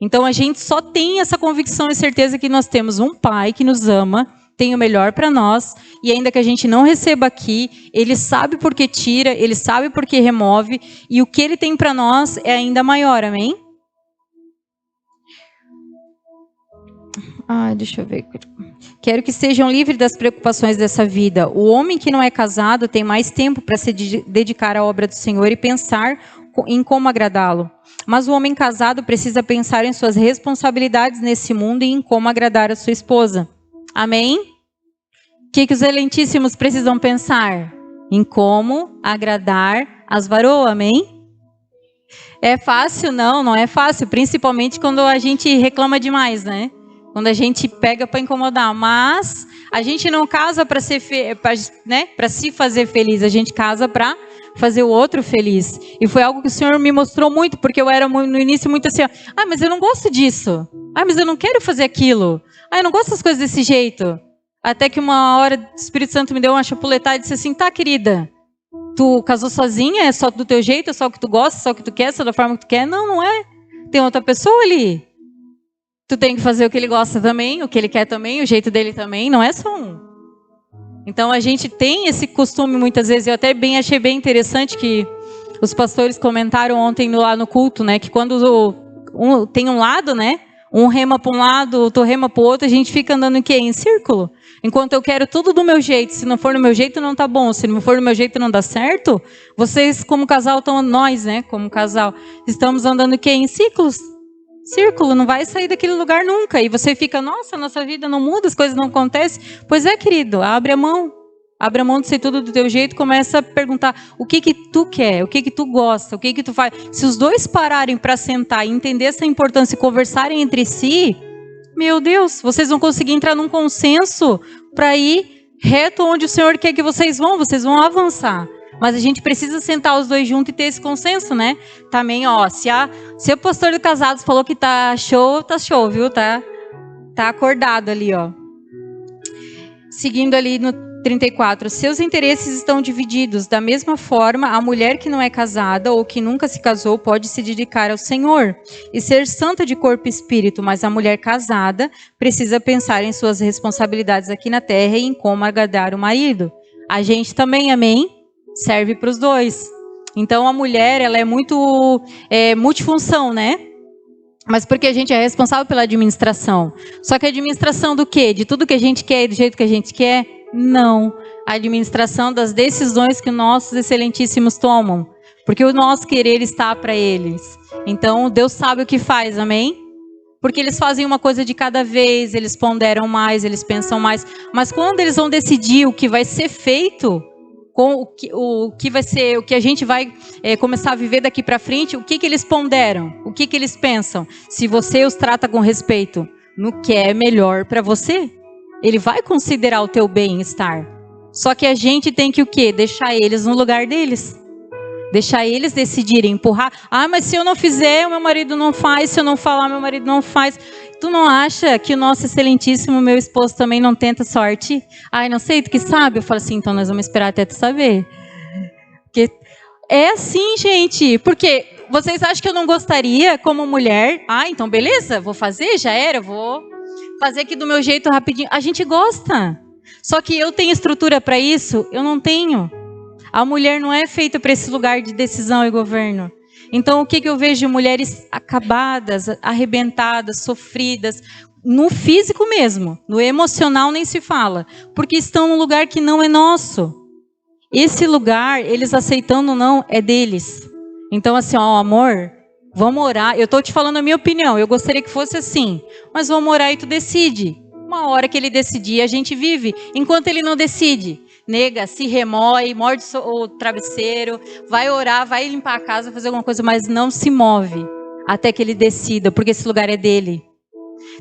Então a gente só tem essa convicção e certeza que nós temos um Pai que nos ama, tem o melhor para nós, e ainda que a gente não receba aqui, Ele sabe por que tira, Ele sabe por que remove, e o que Ele tem para nós é ainda maior, amém? Deixa eu ver. Quero que sejam livres das preocupações dessa vida. O homem que não é casado tem mais tempo para se dedicar à obra do Senhor e pensar em como agradá-lo. Mas o homem casado precisa pensar em suas responsabilidades nesse mundo e em como agradar a sua esposa. Amém? O que os excelentíssimos precisam pensar? Em como agradar as varoas, amém? É fácil? Não é fácil. Principalmente quando a gente reclama demais, né? Quando a gente pega para incomodar. Mas a gente não casa para se fazer feliz. A gente casa para fazer o outro feliz. E foi algo que o Senhor me mostrou muito, porque eu era no início muito assim, mas eu não gosto disso. Mas eu não quero fazer aquilo. Eu não gosto das coisas desse jeito. Até que uma hora o Espírito Santo me deu uma chapuletada e disse assim, tá, querida, Tu casou sozinha, é só do teu jeito, é só o que tu gosta, é só o que tu quer, é só da forma que tu quer. Não, não é. Tem outra pessoa ali. Tu tem que fazer o que ele gosta também, o que ele quer também, o jeito dele também, não é só um. Então a gente tem esse costume muitas vezes, eu até achei bem interessante que os pastores comentaram ontem lá no culto, né, que quando tem um lado, né, um rema para um lado, outro rema para o outro, a gente fica andando em quê? Em círculo. Enquanto eu quero tudo do meu jeito, se não for do meu jeito não tá bom, se não for do meu jeito não dá certo, vocês como casal nós, né, como casal, estamos andando em quê? Em ciclos. Círculo, não vai sair daquele lugar nunca. E você fica, nossa, nossa vida não muda, as coisas não acontecem. Pois é, querido, abre a mão. Abre a mão de ser tudo do teu jeito, começa a perguntar o que tu quer, o que tu gosta, o que tu faz. Se os dois pararem para sentar e entender essa importância e conversarem entre si, meu Deus, vocês vão conseguir entrar num consenso para ir reto onde o Senhor quer que vocês vão avançar. Mas a gente precisa sentar os dois juntos e ter esse consenso, né? Também, ó, se o pastor de casados falou que tá show, viu? Tá acordado ali, ó. Seguindo ali no 34. Seus interesses estão divididos. Da mesma forma, a mulher que não é casada ou que nunca se casou pode se dedicar ao Senhor e ser santa de corpo e espírito, mas a mulher casada precisa pensar em suas responsabilidades aqui na terra e em como agradar o marido. A gente também, amém? Serve para os dois. Então a mulher, ela é muito multifunção, né? Mas porque a gente é responsável pela administração. Só que a administração do quê? De tudo que a gente quer e do jeito que a gente quer? Não. A administração das decisões que nossos excelentíssimos tomam. Porque o nosso querer está para eles. Então Deus sabe o que faz, amém? Porque eles fazem uma coisa de cada vez, eles ponderam mais, eles pensam mais. Mas quando eles vão decidir o que vai ser feito, com o que vai ser, o que a gente vai começar a viver daqui para frente, o que eles ponderam, o que eles pensam. Se você os trata com respeito no que é melhor para você, ele vai considerar o teu bem-estar. Só que a gente tem que o quê? Deixar eles no lugar deles. Deixar eles decidirem, empurrar. Ah, mas se eu não fizer, o meu marido não faz. Se eu não falar, meu marido não faz. Tu não acha que o nosso excelentíssimo, meu esposo, também não tenta sorte? Ai, não sei, tu que sabe? Eu falo assim, então nós vamos esperar até tu saber. Porque é assim, gente. Porque vocês acham que eu não gostaria como mulher? Ah, então beleza, vou fazer, já era, vou fazer aqui do meu jeito rapidinho. A gente gosta. Só que eu tenho estrutura para isso? Eu não tenho. A mulher não é feita para esse lugar de decisão e governo. Então, o que eu vejo de mulheres acabadas, arrebentadas, sofridas, no físico mesmo, no emocional nem se fala, porque estão num lugar que não é nosso. Esse lugar, eles aceitando ou não, é deles. Então, assim, ó, amor, vamos orar. Eu estou te falando a minha opinião, eu gostaria que fosse assim, mas vamos orar e tu decide. Uma hora que ele decidir, a gente vive. Enquanto ele não decide, nega, se remói, morde o travesseiro, vai orar, vai limpar a casa, fazer alguma coisa, mas não se move até que ele decida, porque esse lugar é dele.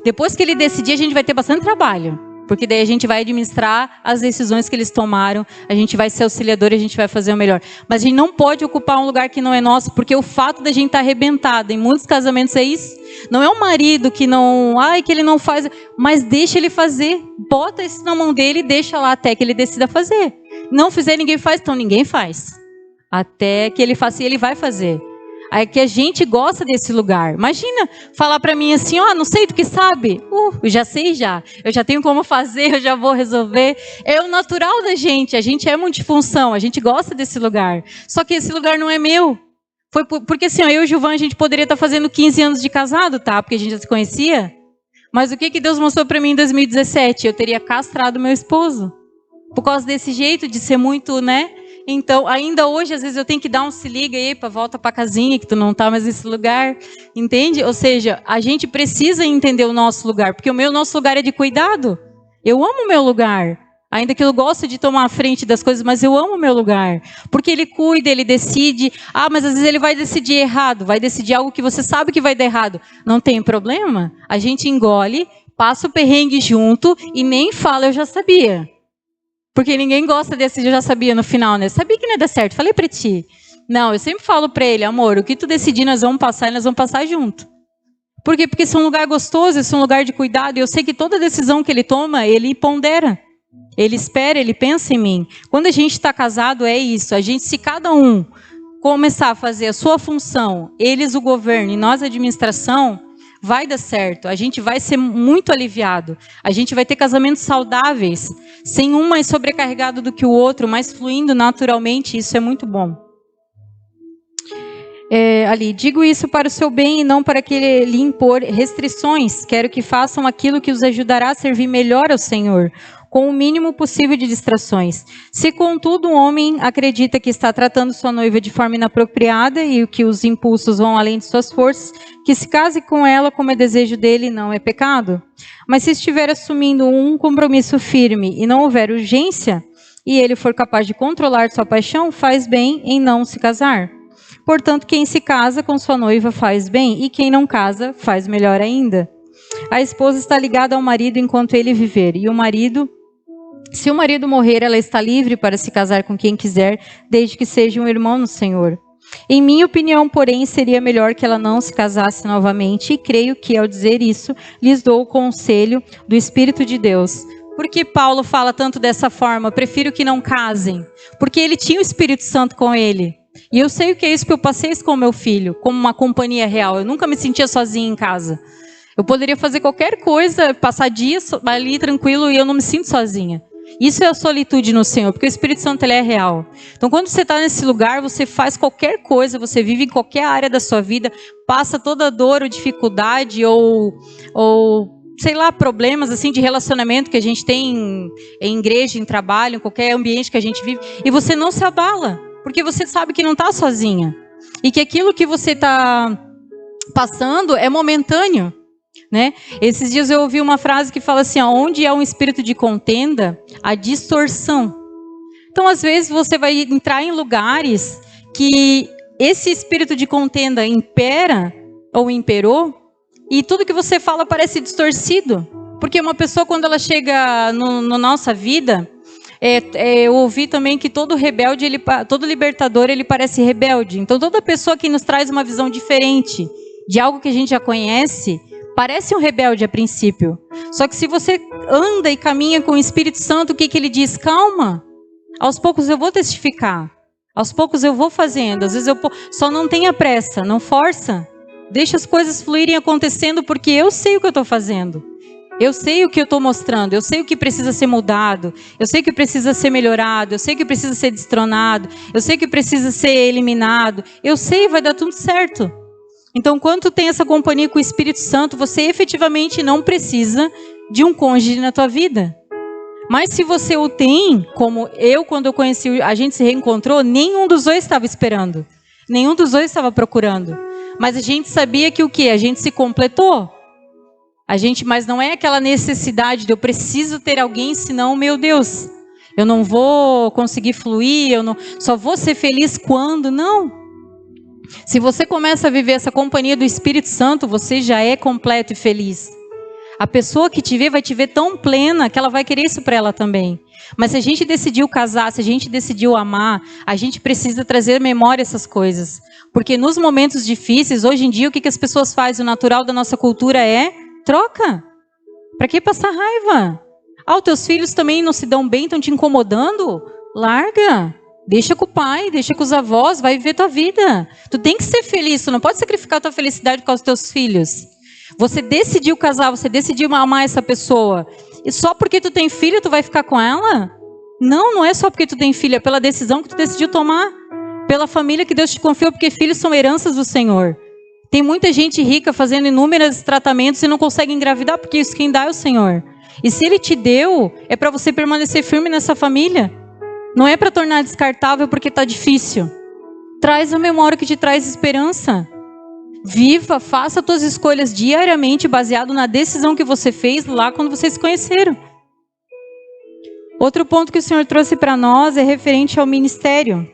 Depois que ele decidir, a gente vai ter bastante trabalho, porque daí a gente vai administrar as decisões que eles tomaram, a gente vai ser auxiliador e a gente vai fazer o melhor. Mas a gente não pode ocupar um lugar que não é nosso, porque o fato da gente estar arrebentado, em muitos casamentos é isso. Não é o marido que não, que ele não faz, mas deixa ele fazer. Bota isso na mão dele e deixa lá até que ele decida fazer. Não fizer, ninguém faz, então ninguém faz. Até que ele faça e ele vai fazer. Aí que a gente gosta desse lugar. Imagina falar para mim assim, não sei do que sabe. Eu já sei já. Eu já tenho como fazer, eu já vou resolver. É o natural da gente. A gente é multifunção, a gente gosta desse lugar. Só que esse lugar não é meu. Foi porque assim, eu e o Gilvan, a gente poderia estar fazendo 15 anos de casado, tá? Porque a gente já se conhecia. Mas o que Deus mostrou para mim em 2017? Eu teria castrado meu esposo. Por causa desse jeito de ser muito, né? Então, ainda hoje, às vezes, eu tenho que dar um se liga aí, volta para casinha, que tu não tá mais nesse lugar. Entende? Ou seja, a gente precisa entender o nosso lugar. Porque nosso lugar é de cuidado. Eu amo o meu lugar. Ainda que eu gosto de tomar a frente das coisas, mas eu amo o meu lugar. Porque ele cuida, ele decide. Mas às vezes ele vai decidir errado. Vai decidir algo que você sabe que vai dar errado. Não tem problema. A gente engole, passa o perrengue junto e nem fala, eu já sabia. Porque ninguém gosta desse, eu já sabia no final, né? Sabia que não ia dar certo, falei pra ti. Não, eu sempre falo pra ele, amor, o que tu decidir nós vamos passar e nós vamos passar junto. Por quê? Porque esse é um lugar gostoso, esse é um lugar de cuidado. E eu sei que toda decisão que ele toma, ele pondera. Ele espera, ele pensa em mim. Quando a gente está casado, é isso. Se cada um começar a fazer a sua função, eles o governo e nós a administração, vai dar certo. A gente vai ser muito aliviado. A gente vai ter casamentos saudáveis, sem um mais sobrecarregado do que o outro, mas fluindo naturalmente. Isso é muito bom. Digo isso para o seu bem e não para que lhe impor restrições. Quero que façam aquilo que os ajudará a servir melhor ao Senhor, com o mínimo possível de distrações. Se, contudo, um homem acredita que está tratando sua noiva de forma inapropriada e que os impulsos vão além de suas forças, que se case com ela como é desejo dele, não é pecado. Mas se estiver assumindo um compromisso firme e não houver urgência, e ele for capaz de controlar sua paixão, faz bem em não se casar. Portanto, quem se casa com sua noiva faz bem, e quem não casa faz melhor ainda. A esposa está ligada ao marido enquanto ele viver, e se o marido morrer, ela está livre para se casar com quem quiser, desde que seja um irmão no Senhor. Em minha opinião, porém, seria melhor que ela não se casasse novamente, e creio que, ao dizer isso, lhes dou o conselho do Espírito de Deus. Por que Paulo fala tanto dessa forma? Prefiro que não casem. Porque ele tinha o Espírito Santo com ele. E eu sei o que é isso, que eu passei isso com o meu filho, como uma companhia real. Eu nunca me sentia sozinha em casa. Eu poderia fazer qualquer coisa, passar dias ali tranquilo e eu não me sinto sozinha. Isso é a solitude no Senhor, porque o Espírito Santo ele é real. Então, quando você está nesse lugar, você faz qualquer coisa, você vive em qualquer área da sua vida, passa toda dor ou dificuldade ou sei lá, problemas assim de relacionamento que a gente tem em igreja, em trabalho, em qualquer ambiente que a gente vive, e você não se abala. Porque você sabe que não está sozinha. E que aquilo que você está passando é momentâneo. Né? Esses dias eu ouvi uma frase que fala assim, onde há um espírito de contenda, há distorção. Então, às vezes, você vai entrar em lugares que esse espírito de contenda impera ou imperou, e tudo que você fala parece distorcido. Porque uma pessoa, quando ela chega na nossa vida... eu ouvi também que todo rebelde, todo libertador, ele parece rebelde. Então, toda pessoa que nos traz uma visão diferente de algo que a gente já conhece, parece um rebelde a princípio. Só que se você anda e caminha com o Espírito Santo, o que ele diz? Calma, aos poucos eu vou testificar. Aos poucos eu vou fazendo. Às vezes só não tenha pressa, não força. Deixa as coisas fluírem acontecendo, porque eu sei o que eu estou fazendo. Eu sei o que eu estou mostrando, eu sei o que precisa ser mudado, eu sei o que precisa ser melhorado, eu sei o que precisa ser destronado, eu sei o que precisa ser eliminado, eu sei, vai dar tudo certo. Então, quando tu tem essa companhia com o Espírito Santo, você efetivamente não precisa de um cônjuge na tua vida. Mas se você o tem, como eu, quando eu conheci, a gente se reencontrou, nenhum dos dois estava esperando, nenhum dos dois estava procurando. Mas a gente sabia que o quê? A gente se completou. Mas não é aquela necessidade de eu preciso ter alguém, senão, meu Deus, eu não vou conseguir fluir, só vou ser feliz quando, não. Se você começa a viver essa companhia do Espírito Santo, você já é completo e feliz. A pessoa que te vê vai te ver tão plena que ela vai querer isso para ela também. Mas se a gente decidiu casar, se a gente decidiu amar, a gente precisa trazer à memória essas coisas. Porque nos momentos difíceis, hoje em dia, o que as pessoas fazem? O natural da nossa cultura é troca. Para que passar raiva? Os teus filhos também não se dão bem, estão te incomodando? Larga. Deixa com o pai, deixa com os avós, vai viver tua vida. Tu tem que ser feliz, tu não pode sacrificar tua felicidade por causa dos teus filhos. Você decidiu casar, você decidiu amar essa pessoa. E só porque tu tem filho, tu vai ficar com ela? Não, não é só porque tu tem filho, é pela decisão que tu decidiu tomar. Pela família que Deus te confiou, porque filhos são heranças do Senhor. Tem muita gente rica fazendo inúmeros tratamentos e não consegue engravidar, porque isso quem dá é o Senhor. E se Ele te deu, é para você permanecer firme nessa família. Não é para tornar descartável porque está difícil. Traz a memória que te traz esperança. Viva, faça tuas escolhas diariamente baseado na decisão que você fez lá quando vocês se conheceram. Outro ponto que o Senhor trouxe para nós é referente ao ministério.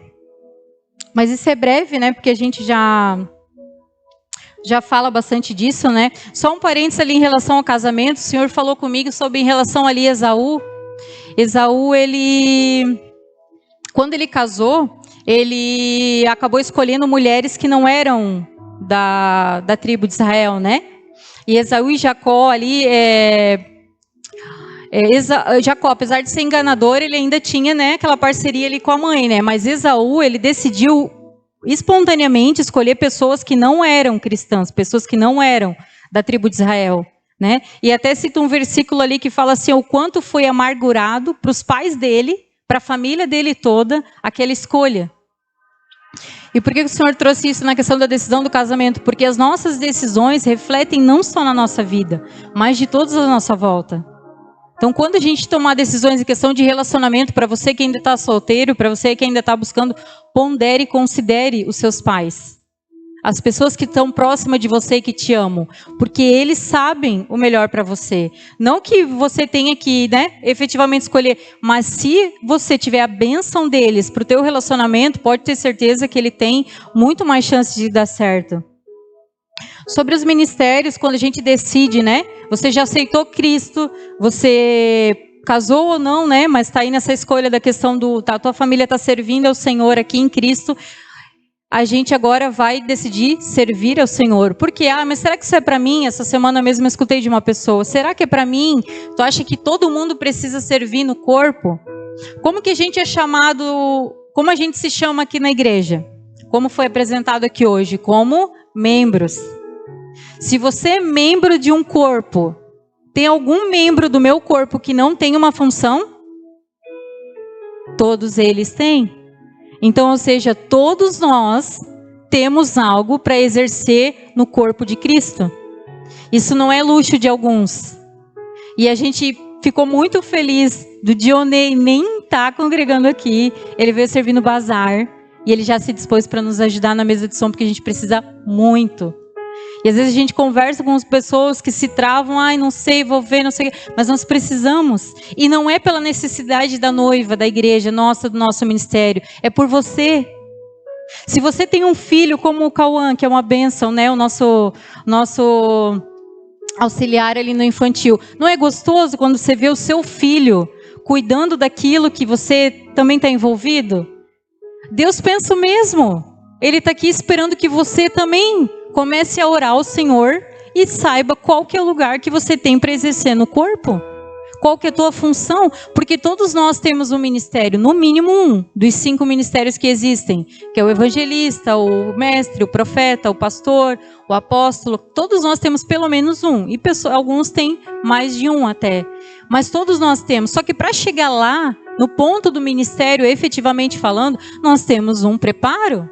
Mas isso é breve, né? Porque a gente já fala bastante disso, né? Só um parênteses ali em relação ao casamento. O Senhor falou comigo sobre em relação ali a Esaú. Esaú, quando ele casou, ele acabou escolhendo mulheres que não eram da tribo de Israel, né? E Esaú e Jacó ali, Jacó, apesar de ser enganador, ele ainda tinha, né, aquela parceria ali com a mãe, né? Mas Esaú, ele decidiu espontaneamente escolher pessoas que não eram cristãs, pessoas que não eram da tribo de Israel, né? E até cita um versículo ali que fala assim, o quanto foi amargurado para os pais dele, para a família dele toda, aquela escolha. E por que o Senhor trouxe isso na questão da decisão do casamento? Porque as nossas decisões refletem não só na nossa vida, mas de todos à nossa volta. Então, quando a gente tomar decisões em questão de relacionamento, para você que ainda está solteiro, para você que ainda está buscando, pondere e considere os seus pais. As pessoas que estão próximas de você e que te amam. Porque eles sabem o melhor para você. Não que você tenha que, né, efetivamente escolher. Mas se você tiver a bênção deles para o teu relacionamento, pode ter certeza que ele tem muito mais chance de dar certo. Sobre os ministérios, quando a gente decide, né? Você já aceitou Cristo, você casou ou não, né? Mas está aí nessa escolha da questão a tua família está servindo ao Senhor aqui em Cristo. A gente agora vai decidir servir ao Senhor. Por quê? Mas será que isso é para mim? Essa semana mesmo eu escutei de uma pessoa. Será que é para mim? Tu acha que todo mundo precisa servir no corpo? Como que a gente é chamado, como a gente se chama aqui na igreja? Como foi apresentado aqui hoje? Como membros. Se você é membro de um corpo, tem algum membro do meu corpo que não tem uma função? Todos eles têm. Então, ou seja, todos nós temos algo para exercer no corpo de Cristo. Isso não é luxo de alguns. E a gente ficou muito feliz do Dionei nem estar congregando aqui. Ele veio servir no bazar e ele já se dispôs para nos ajudar na mesa de som, porque a gente precisa muito. E às vezes a gente conversa com as pessoas que se travam, não sei, vou ver, não sei, mas nós precisamos. E não é pela necessidade da noiva, da igreja, nossa, do nosso ministério, é por você. Se você tem um filho como o Cauã, que é uma bênção, né, o nosso auxiliar ali no infantil, não é gostoso quando você vê o seu filho cuidando daquilo que você também está envolvido? Deus pensa o mesmo. Ele está aqui esperando que você também comece a orar ao Senhor e saiba qual que é o lugar que você tem para exercer no corpo. Qual que é a tua função? Porque todos nós temos um ministério, no mínimo um dos 5 ministérios que existem, que é o evangelista, o mestre, o profeta, o pastor, o apóstolo. Todos nós temos pelo menos um. E alguns têm mais de um até. Mas todos nós temos. Só que para chegar lá, no ponto do ministério, efetivamente falando, nós temos um preparo.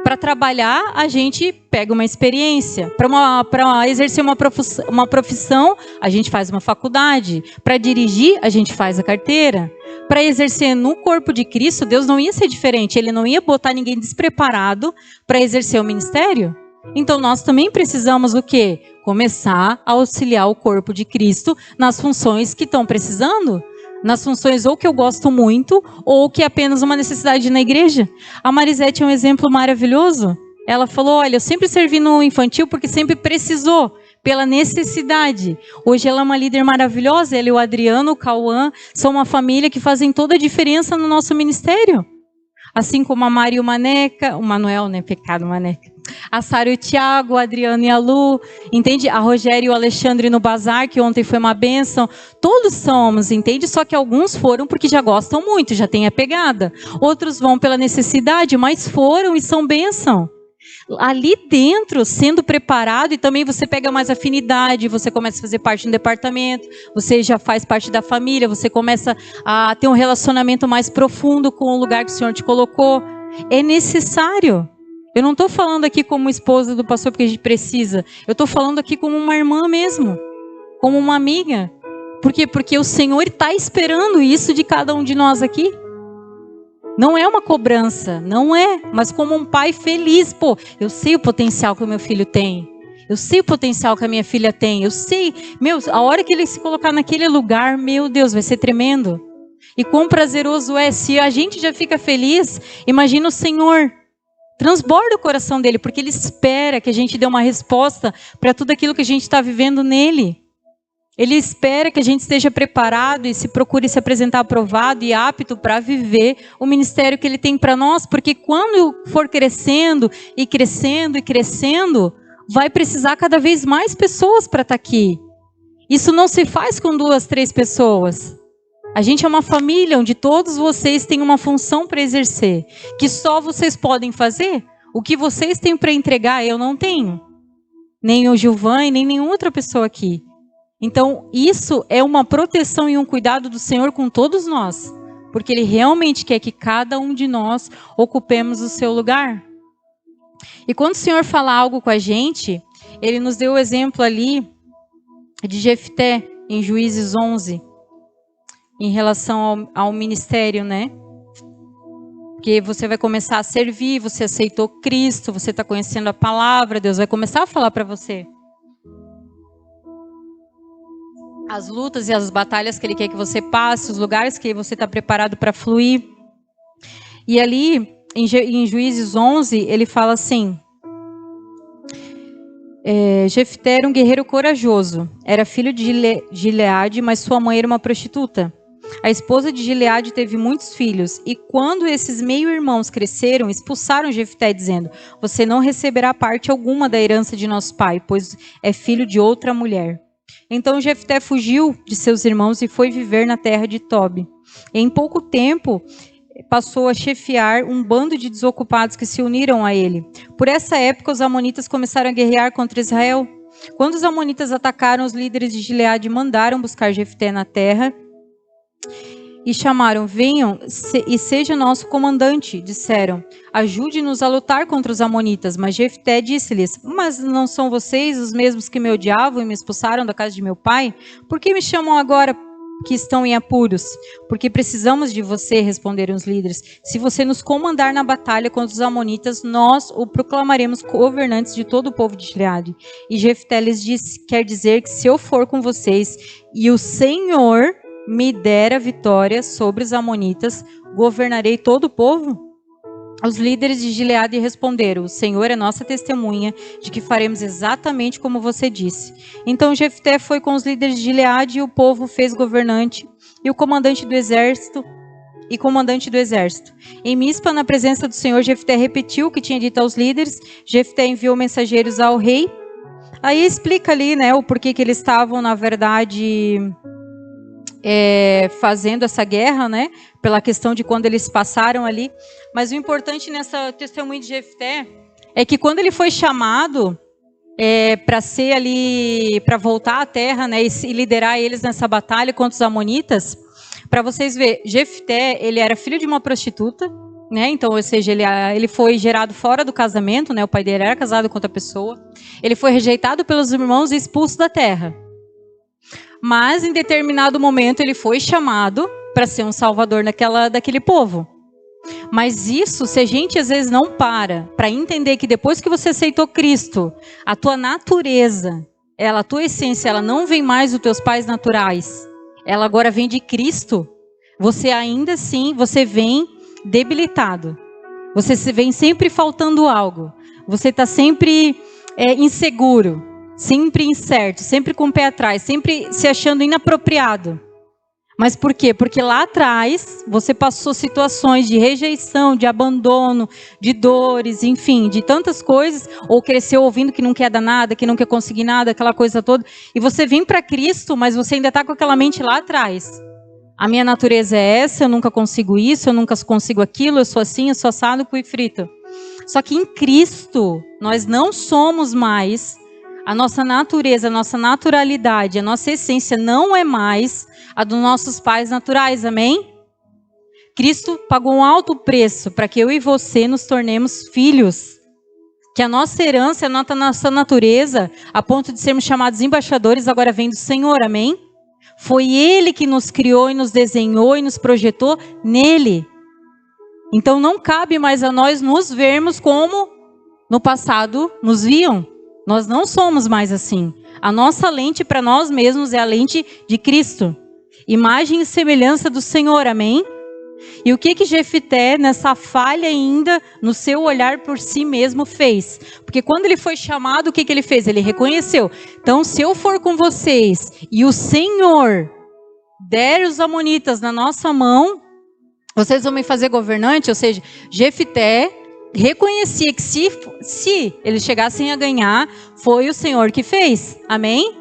Para trabalhar, a gente pega uma experiência. Para exercer uma profissão, a gente faz uma faculdade. Para dirigir, a gente faz a carteira. Para exercer no corpo de Cristo, Deus não ia ser diferente. Ele não ia botar ninguém despreparado para exercer o ministério. Então, nós também precisamos o quê? Começar a auxiliar o corpo de Cristo nas funções que estão precisando. Nas funções ou que eu gosto muito, ou que é apenas uma necessidade na igreja. A Marisete é um exemplo maravilhoso. Ela falou, olha, eu sempre servi no infantil porque sempre precisou, pela necessidade. Hoje ela é uma líder maravilhosa, ela e o Adriano, o Cauã, são uma família que fazem toda a diferença no nosso ministério. Assim como a Mari e o Maneca, o Manuel, né, pecado, Maneca. A Sara e o Tiago, a Adriana e a Lu, entende? A Rogéria e o Alexandre no bazar, que ontem foi uma bênção. Todos somos, entende? Só que alguns foram porque já gostam muito, já têm a pegada. Outros vão pela necessidade, mas foram e são bênção. Ali dentro, sendo preparado, e também você pega mais afinidade, você começa a fazer parte de um departamento, você já faz parte da família, você começa a ter um relacionamento mais profundo com o lugar que o Senhor te colocou. É necessário. Eu não estou falando aqui como esposa do pastor porque a gente precisa. Eu estou falando aqui como uma irmã mesmo, como uma amiga. Por quê? Porque o Senhor está esperando isso de cada um de nós aqui. Não é uma cobrança, não é, mas como um pai feliz. Pô, eu sei o potencial que o meu filho tem. Eu sei o potencial que a minha filha tem. Eu sei, a hora que ele se colocar naquele lugar, meu Deus, vai ser tremendo. E quão prazeroso é. Se a gente já fica feliz, imagina o Senhor. Transborda o coração dele, porque ele espera que a gente dê uma resposta para tudo aquilo que a gente está vivendo nele. Ele espera que a gente esteja preparado e procure se apresentar aprovado e apto para viver o ministério que ele tem para nós, porque quando for crescendo e crescendo e crescendo, vai precisar cada vez mais pessoas para estar aqui. Isso não se faz com 2, 3 pessoas. A gente é uma família onde todos vocês têm uma função para exercer, que só vocês podem fazer. O que vocês têm para entregar, eu não tenho. Nem o Gilvan, nem nenhuma outra pessoa aqui. Então, isso é uma proteção e um cuidado do Senhor com todos nós. Porque Ele realmente quer que cada um de nós ocupemos o seu lugar. E quando o Senhor fala algo com a gente, Ele nos deu o exemplo ali de Jefté, em Juízes 11, em relação ao ministério, né? Porque você vai começar a servir, você aceitou Cristo, você está conhecendo a palavra, Deus vai começar a falar para você. As lutas e as batalhas que Ele quer que você passe, os lugares que você está preparado para fluir. E ali, em Juízes 11, ele fala assim... Jefté era um guerreiro corajoso. Era filho de Gileade, mas sua mãe era uma prostituta. A esposa de Gileade teve muitos filhos. E quando esses meio-irmãos cresceram, expulsaram Jefté, dizendo: você não receberá parte alguma da herança de nosso pai, pois é filho de outra mulher. Então Jefté fugiu de seus irmãos e foi viver na terra de Tobi. Em pouco tempo, passou a chefiar um bando de desocupados que se uniram a ele. Por essa época, os amonitas começaram a guerrear contra Israel. Quando os amonitas atacaram, os líderes de Gileade mandaram buscar Jefté na terra e chamaram: venham e seja nosso comandante. Disseram: ajude-nos a lutar contra os amonitas. Mas Jefté disse-lhes: mas não são vocês os mesmos que me odiavam e me expulsaram da casa de meu pai? Por que me chamam agora que estão em apuros? Porque precisamos de você, responderam os líderes. Se você nos comandar na batalha contra os amonitas, nós o proclamaremos governantes de todo o povo de Gileade. E Jefté lhes disse: quer dizer que se eu for com vocês e o Senhor me der a vitória sobre os amonitas, governarei todo o povo? Os líderes de Gileade responderam: o Senhor é nossa testemunha de que faremos exatamente como você disse. Então Jefté foi com os líderes de Gileade e o povo fez governante e o comandante do exército. Em Mispa, na presença do Senhor, Jefté repetiu o que tinha dito aos líderes. Jefté enviou mensageiros ao rei. Aí explica ali, né, o porquê que eles estavam, na verdade, fazendo essa guerra, né, pela questão de quando eles passaram ali. Mas o importante nessa testemunha de Jefté é que quando ele foi chamado para ser ali, para voltar à terra, né, e liderar eles nessa batalha contra os amonitas, para vocês verem, Jefté, ele era filho de uma prostituta, né, então, ou seja, ele foi gerado fora do casamento, né, o pai dele era casado com outra pessoa, ele foi rejeitado pelos irmãos e expulso da terra. Mas, em determinado momento, ele foi chamado para ser um salvador daquele povo. Mas isso, se a gente às vezes não para entender que depois que você aceitou Cristo, a tua natureza, a tua essência, ela não vem mais dos teus pais naturais. Ela agora vem de Cristo. Você ainda assim, você vem debilitado. Você vem sempre faltando algo. Você está sempre inseguro. Sempre incerto, sempre com o pé atrás, sempre se achando inapropriado. Mas por quê? Porque lá atrás você passou situações de rejeição, de abandono, de dores, enfim, de tantas coisas, ou cresceu ouvindo que não quer dar nada, que não quer conseguir nada, aquela coisa toda. E você vem para Cristo, mas você ainda está com aquela mente lá atrás. A minha natureza é essa, eu nunca consigo isso, eu nunca consigo aquilo, eu sou assim, eu sou assado, cui frito. Só que em Cristo, nós não somos mais... A nossa natureza, a nossa naturalidade, a nossa essência não é mais a dos nossos pais naturais, amém? Cristo pagou um alto preço para que eu e você nos tornemos filhos. Que a nossa herança, a nossa natureza, a ponto de sermos chamados embaixadores, agora vem do Senhor, amém? Foi Ele que nos criou e nos desenhou e nos projetou nele. Então não cabe mais a nós nos vermos como no passado nos viam. Nós não somos mais assim. A nossa lente para nós mesmos é a lente de Cristo. Imagem e semelhança do Senhor, amém? E o que Jefté, nessa falha ainda, no seu olhar por si mesmo, fez? Porque quando ele foi chamado, o que ele fez? Ele reconheceu. Então, se eu for com vocês e o Senhor der os amonitas na nossa mão, vocês vão me fazer governante? Ou seja, Jefté reconhecia que se eles chegassem a ganhar, foi o Senhor que fez. Amém?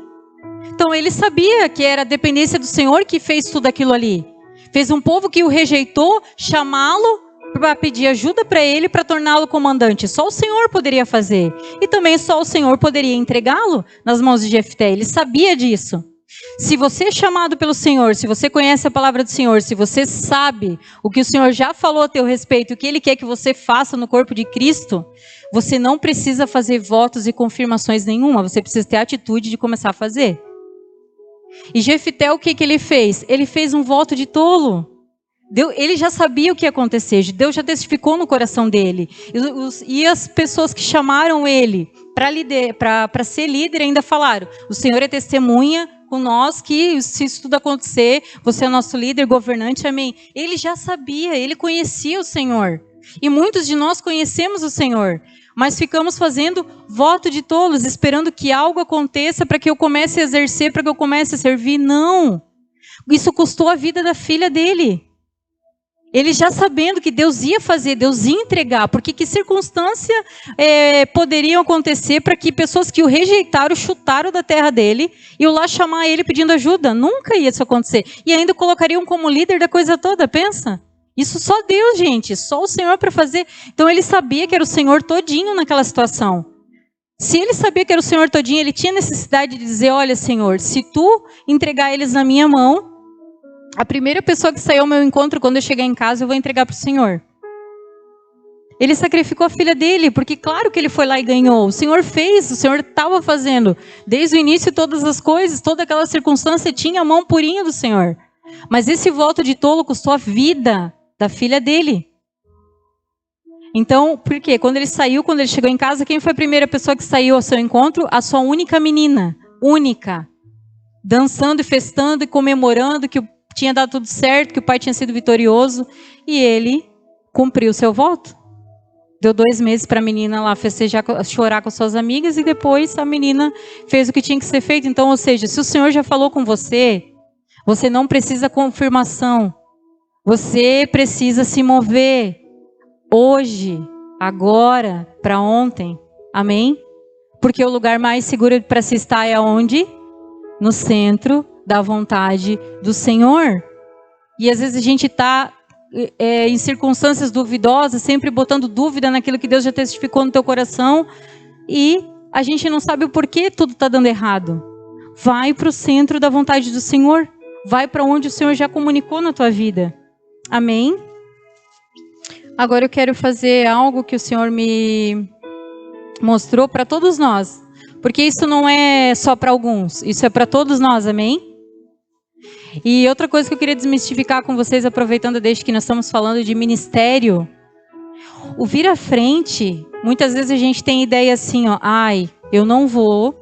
Então ele sabia que era a dependência do Senhor que fez tudo aquilo ali. Fez um povo que o rejeitou, chamá-lo para pedir ajuda para ele, para torná-lo comandante. Só o Senhor poderia fazer. E também só o Senhor poderia entregá-lo nas mãos de Jefté. Ele sabia disso. Se você é chamado pelo Senhor, se você conhece a palavra do Senhor, se você sabe o que o Senhor já falou a teu respeito, o que Ele quer que você faça no corpo de Cristo, você não precisa fazer votos e confirmações nenhuma. Você precisa ter a atitude de começar a fazer. E Jefté, o que ele fez? Ele fez um voto de tolo. Ele já sabia o que ia acontecer. Deus já testificou no coração dele. E as pessoas que chamaram ele para ser líder ainda falaram: o Senhor é testemunha com nós que se isso tudo acontecer, você é nosso líder, governante, amém. Ele já sabia, ele conhecia o Senhor. E muitos de nós conhecemos o Senhor, mas ficamos fazendo voto de tolos, esperando que algo aconteça para que eu comece a exercer, para que eu comece a servir. Não! Isso custou a vida da filha dele. Ele já sabendo que Deus ia fazer, Deus ia entregar, porque que circunstância poderiam acontecer para que pessoas que o rejeitaram, chutaram da terra dele, iam lá chamar ele pedindo ajuda? Nunca ia isso acontecer. E ainda colocariam como líder da coisa toda, pensa? Isso só Deus, gente, só o Senhor para fazer. Então ele sabia que era o Senhor todinho naquela situação. Se ele sabia que era o Senhor todinho, ele tinha necessidade de dizer: olha, Senhor, se tu entregar eles na minha mão, a primeira pessoa que saiu ao meu encontro, quando eu chegar em casa, eu vou entregar para o Senhor. Ele sacrificou a filha dele, porque claro que ele foi lá e ganhou. O Senhor fez, o Senhor estava fazendo. Desde o início, todas as coisas, toda aquela circunstância, tinha a mão purinha do Senhor. Mas esse voto de tolo custou a vida da filha dele. Então, por quê? Quando ele chegou em casa, quem foi a primeira pessoa que saiu ao seu encontro? A sua única menina, única. Dançando e festando e comemorando que tinha dado tudo certo, que o pai tinha sido vitorioso. E ele cumpriu o seu voto. Deu 2 meses para a menina lá festejar, chorar com suas amigas, e depois a menina fez o que tinha que ser feito. Então, ou seja, se o Senhor já falou com você, você não precisa confirmação. Você precisa se mover hoje, agora, para ontem. Amém? Porque o lugar mais seguro para se estar é onde? No centro da vontade do Senhor. E às vezes a gente está em circunstâncias duvidosas, sempre botando dúvida naquilo que Deus já testificou no teu coração, e a gente não sabe o porquê tudo está dando errado. Vai para o centro da vontade do Senhor. Vai para onde o Senhor já comunicou na tua vida. Amém? Agora eu quero fazer algo que o Senhor me mostrou para todos nós. Porque isso não é só para alguns, isso é para todos nós, amém? E outra coisa que eu queria desmistificar com vocês, aproveitando desde que nós estamos falando de ministério. O vir à frente, muitas vezes a gente tem ideia assim, ó, ai, eu não vou,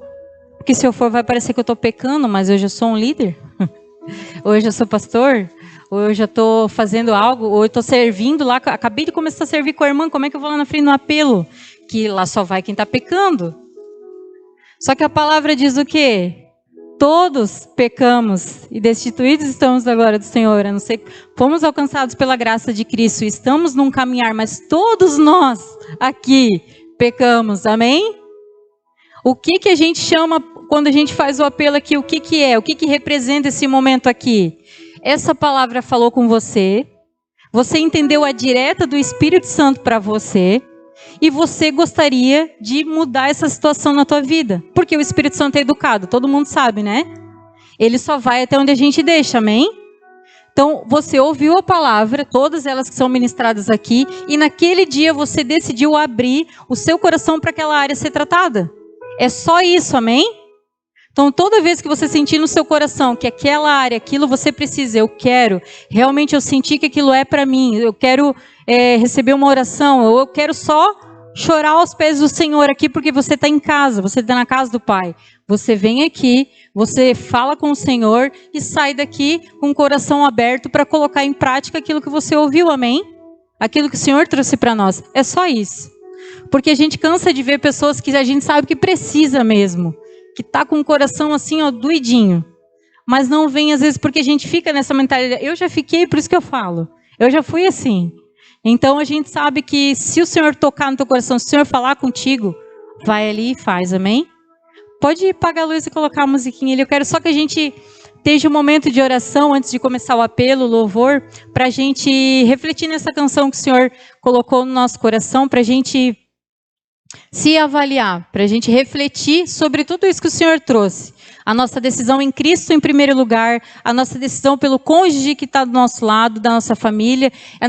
porque se eu for vai parecer que eu estou pecando, mas eu já sou um líder. Ou eu já sou pastor, ou eu já estou fazendo algo, ou eu estou servindo lá, acabei de começar a servir com a irmã, como é que eu vou lá na frente no apelo? Que lá só vai quem está pecando. Só que a palavra diz o quê? Todos pecamos e destituídos estamos da glória do Senhor. A não ser que fomos alcançados pela graça de Cristo e estamos num caminhar, mas todos nós aqui pecamos, amém? O que a gente chama quando a gente faz o apelo aqui? O que é? O que representa esse momento aqui? Essa palavra falou com você, você entendeu a direta do Espírito Santo para você, e você gostaria de mudar essa situação na tua vida. Porque o Espírito Santo é educado, todo mundo sabe, né? Ele só vai até onde a gente deixa, amém? Então, você ouviu a palavra, todas elas que são ministradas aqui, e naquele dia você decidiu abrir o seu coração para aquela área ser tratada. É só isso, amém? Então, toda vez que você sentir no seu coração que aquela área, aquilo você precisa, eu quero, realmente eu senti que aquilo é para mim, eu quero receber uma oração, ou eu quero só chorar aos pés do Senhor aqui, porque você está em casa, você está na casa do Pai. Você vem aqui, você fala com o Senhor e sai daqui com o coração aberto para colocar em prática aquilo que você ouviu, amém? Aquilo que o Senhor trouxe para nós. É só isso. Porque a gente cansa de ver pessoas que a gente sabe que precisa mesmo, que está com o coração assim, ó, doidinho. Mas não vem às vezes porque a gente fica nessa mentalidade. Eu já fiquei, por isso que eu falo. Eu já fui assim. Então a gente sabe que se o Senhor tocar no teu coração, se o Senhor falar contigo, vai ali e faz, amém? Pode apagar a luz e colocar a musiquinha ali. Eu quero só que a gente esteja um momento de oração antes de começar o apelo, o louvor, para a gente refletir nessa canção que o Senhor colocou no nosso coração, para a gente se avaliar, para a gente refletir sobre tudo isso que o Senhor trouxe. A nossa decisão em Cristo em primeiro lugar, a nossa decisão pelo cônjuge que está do nosso lado, da nossa família, a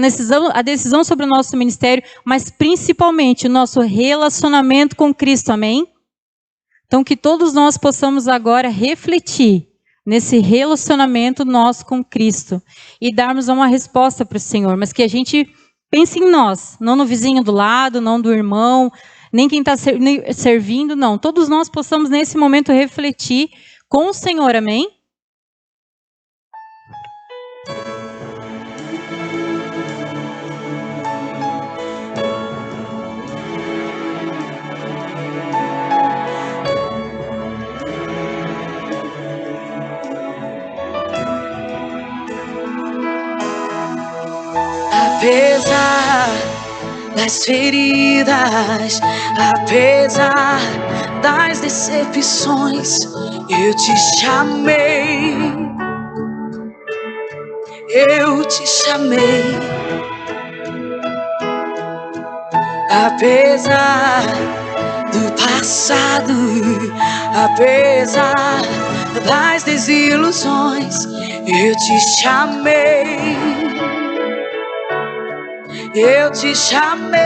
decisão sobre o nosso ministério, mas principalmente o nosso relacionamento com Cristo, amém? Então que todos nós possamos agora refletir nesse relacionamento nosso com Cristo e darmos uma resposta para o Senhor, mas que a gente pense em nós, não no vizinho do lado, não do irmão, nem quem está servindo, não. Todos nós possamos nesse momento refletir com o Senhor, amém? Apesar das feridas, apesar das decepções, eu te chamei, eu te chamei. Apesar do passado, apesar das desilusões, eu te chamei, eu te chamei.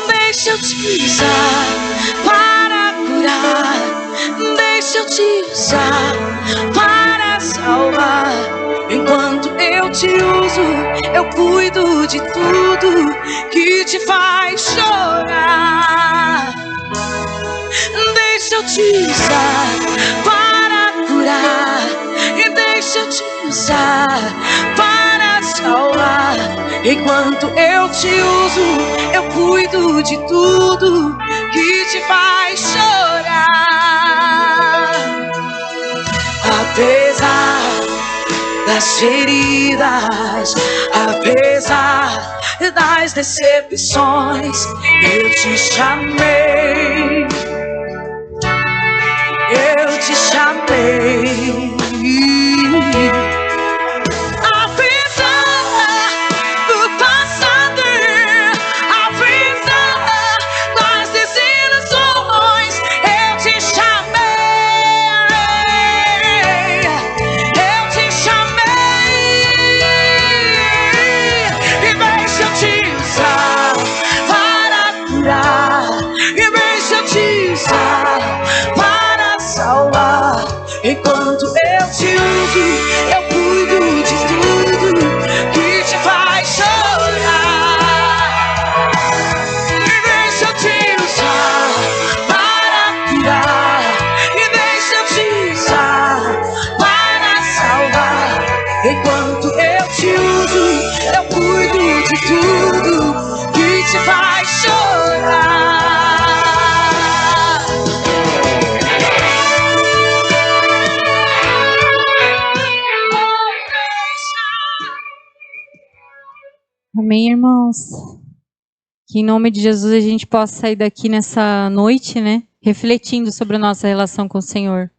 Deixa eu te usar para curar, deixa eu te usar para salvar. Enquanto eu te uso, eu cuido de tudo que te faz chorar. Deixa eu te usar para curar, e deixa eu te usar para salvar. Enquanto eu te uso, eu cuido de tudo que te faz chorar. Apesar das feridas, apesar das decepções, eu te chamei, eu te chamei. Enquanto eu te uso, eu cuido de tudo que te faz chorar. E deixa eu te usar para curar, e deixa eu te usar para salvar. Enquanto eu te uso, eu cuido de tudo que te faz chorar. Amém, irmãos? Que em nome de Jesus a gente possa sair daqui nessa noite, né? Refletindo sobre a nossa relação com o Senhor.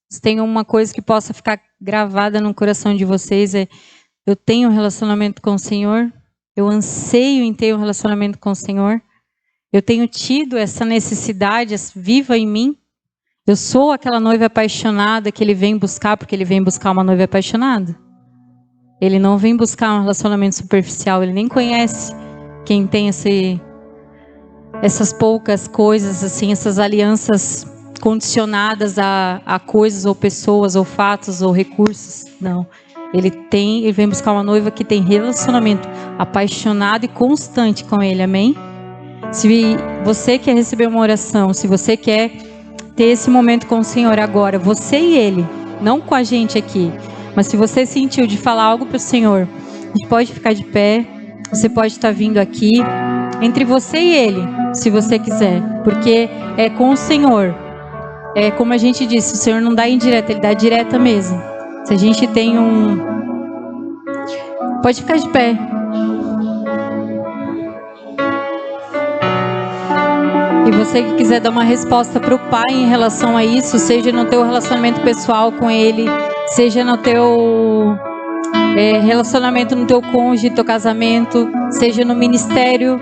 Se tem uma coisa que possa ficar gravada no coração de vocês, eu tenho um relacionamento com o Senhor, eu anseio em ter um relacionamento com o Senhor, eu tenho tido essa necessidade viva em mim. Eu sou aquela noiva apaixonada que Ele vem buscar, porque Ele vem buscar uma noiva apaixonada. Ele não vem buscar um relacionamento superficial, Ele nem conhece quem tem essas poucas coisas, assim, essas alianças condicionadas a coisas ou pessoas ou fatos ou recursos. Não, Ele vem buscar uma noiva que tem relacionamento apaixonado e constante com Ele, amém? Se você quer receber uma oração, se você quer ter esse momento com o Senhor agora, você e Ele, não com a gente aqui, mas se você sentiu de falar algo para o Senhor, a gente pode ficar de pé, você pode estar vindo aqui, entre você e Ele, se você quiser, porque é com o Senhor. É como a gente disse, o Senhor não dá indireta, Ele dá direta mesmo. Se a gente tem pode ficar de pé. E você que quiser dar uma resposta para o Pai em relação a isso, seja no teu relacionamento pessoal com Ele, seja no teu relacionamento no teu cônjuge, teu casamento, seja no ministério,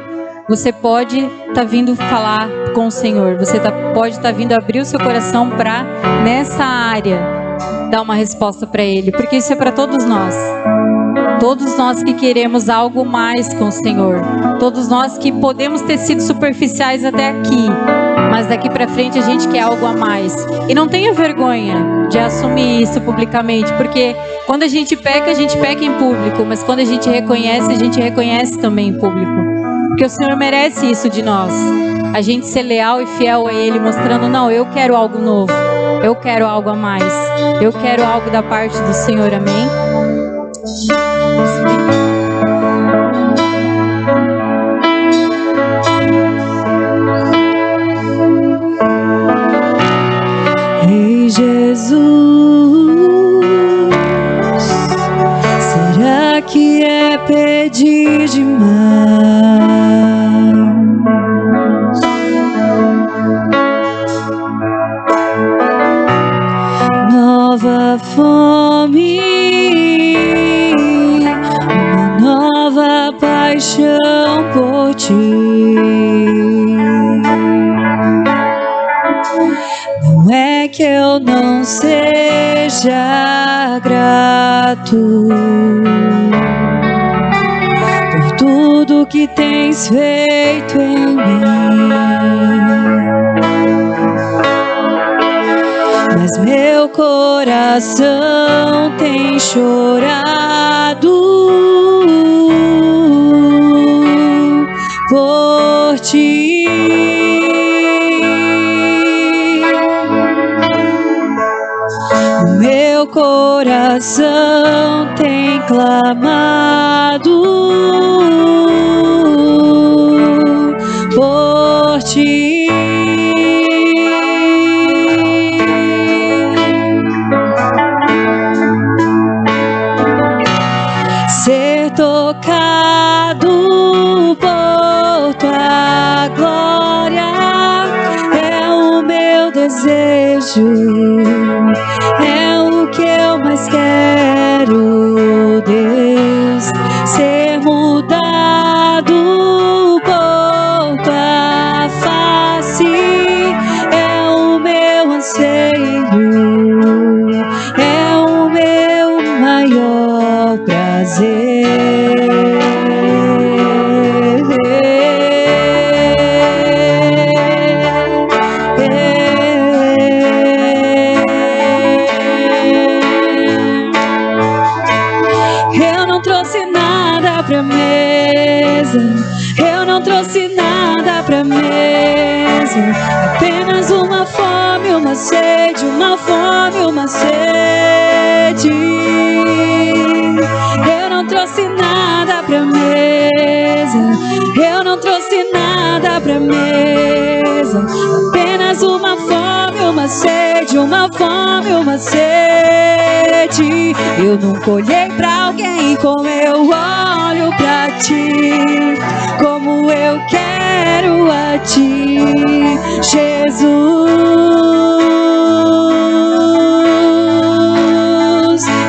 você pode estar vindo falar com o Senhor. Você pode estar vindo abrir o seu coração para, nessa área, dar uma resposta para Ele. Porque isso é para todos nós. Todos nós que queremos algo mais com o Senhor. Todos nós que podemos ter sido superficiais até aqui. Mas daqui para frente a gente quer algo a mais. E não tenha vergonha de assumir isso publicamente. Porque quando a gente peca em público. Mas quando a gente reconhece também em público. Porque o Senhor merece isso de nós. A gente ser leal e fiel a Ele, mostrando, não, eu quero algo novo. Eu quero algo a mais. Eu quero algo da parte do Senhor, amém? Ei, Jesus, será que é pedir demais? Nova fome, uma nova paixão por ti. Não é que eu não seja grato por tudo que tens feito em mim, mas meu coração tem chorado por ti. Meu coração tem clamado por ti. Ser tocado por tua glória é o meu desejo. É o que eu mais quero, Deus, ser mudado por tua face. É o meu anseio, é o meu maior prazer. Eu não trouxe nada pra mesa, apenas uma fome, uma sede, uma fome, uma sede. Eu não trouxe nada pra mesa, eu não trouxe nada pra mesa, apenas uma fome, uma sede, uma fome, uma sede. Eu nunca olhei pra alguém como eu olho pra ti, como eu quero a ti, Jesus.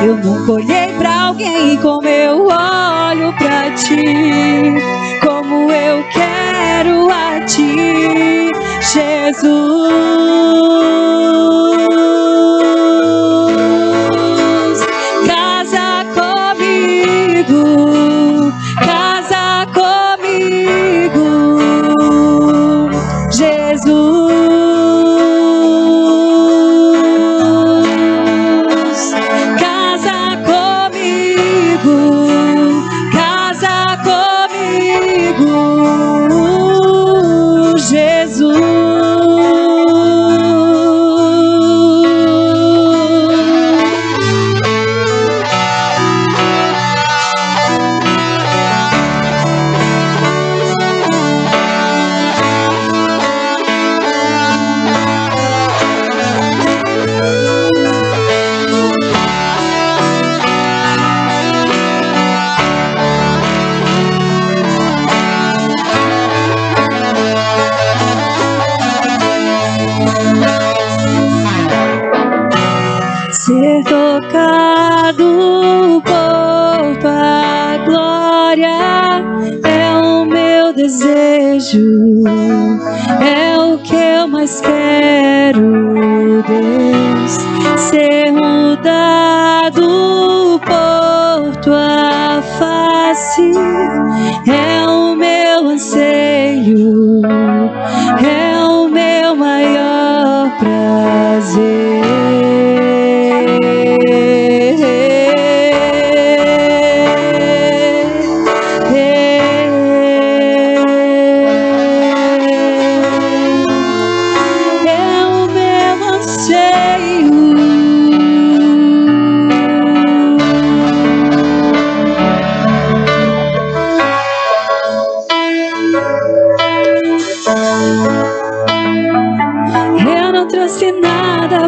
Eu nunca olhei pra alguém como eu olho pra ti, como eu quero a ti, Jesus. Casa comigo, Jesus. Casa comigo, Jesus. desejo, é o que eu mais quero, Deus, ser mudado por tua face, é o meu anseio, é o meu maior prazer.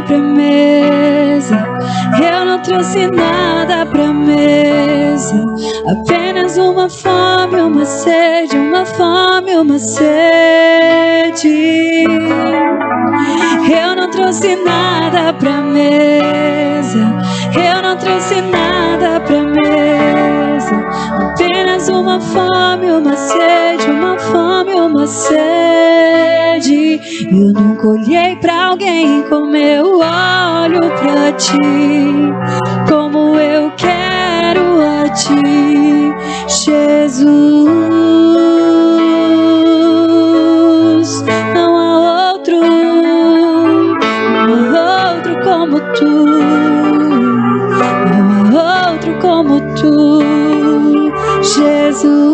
Pra mesa, eu não trouxe nada pra mesa, apenas uma fome, uma sede, uma fome, uma sede. Eu não trouxe nada pra mesa, eu não trouxe nada pra mesa, apenas uma fome, uma sede, uma fome, uma sede. Eu nunca olhei pra alguém como eu olho pra ti, como eu quero a ti, Jesus. Não há outro como tu, não há outro como tu, Jesus.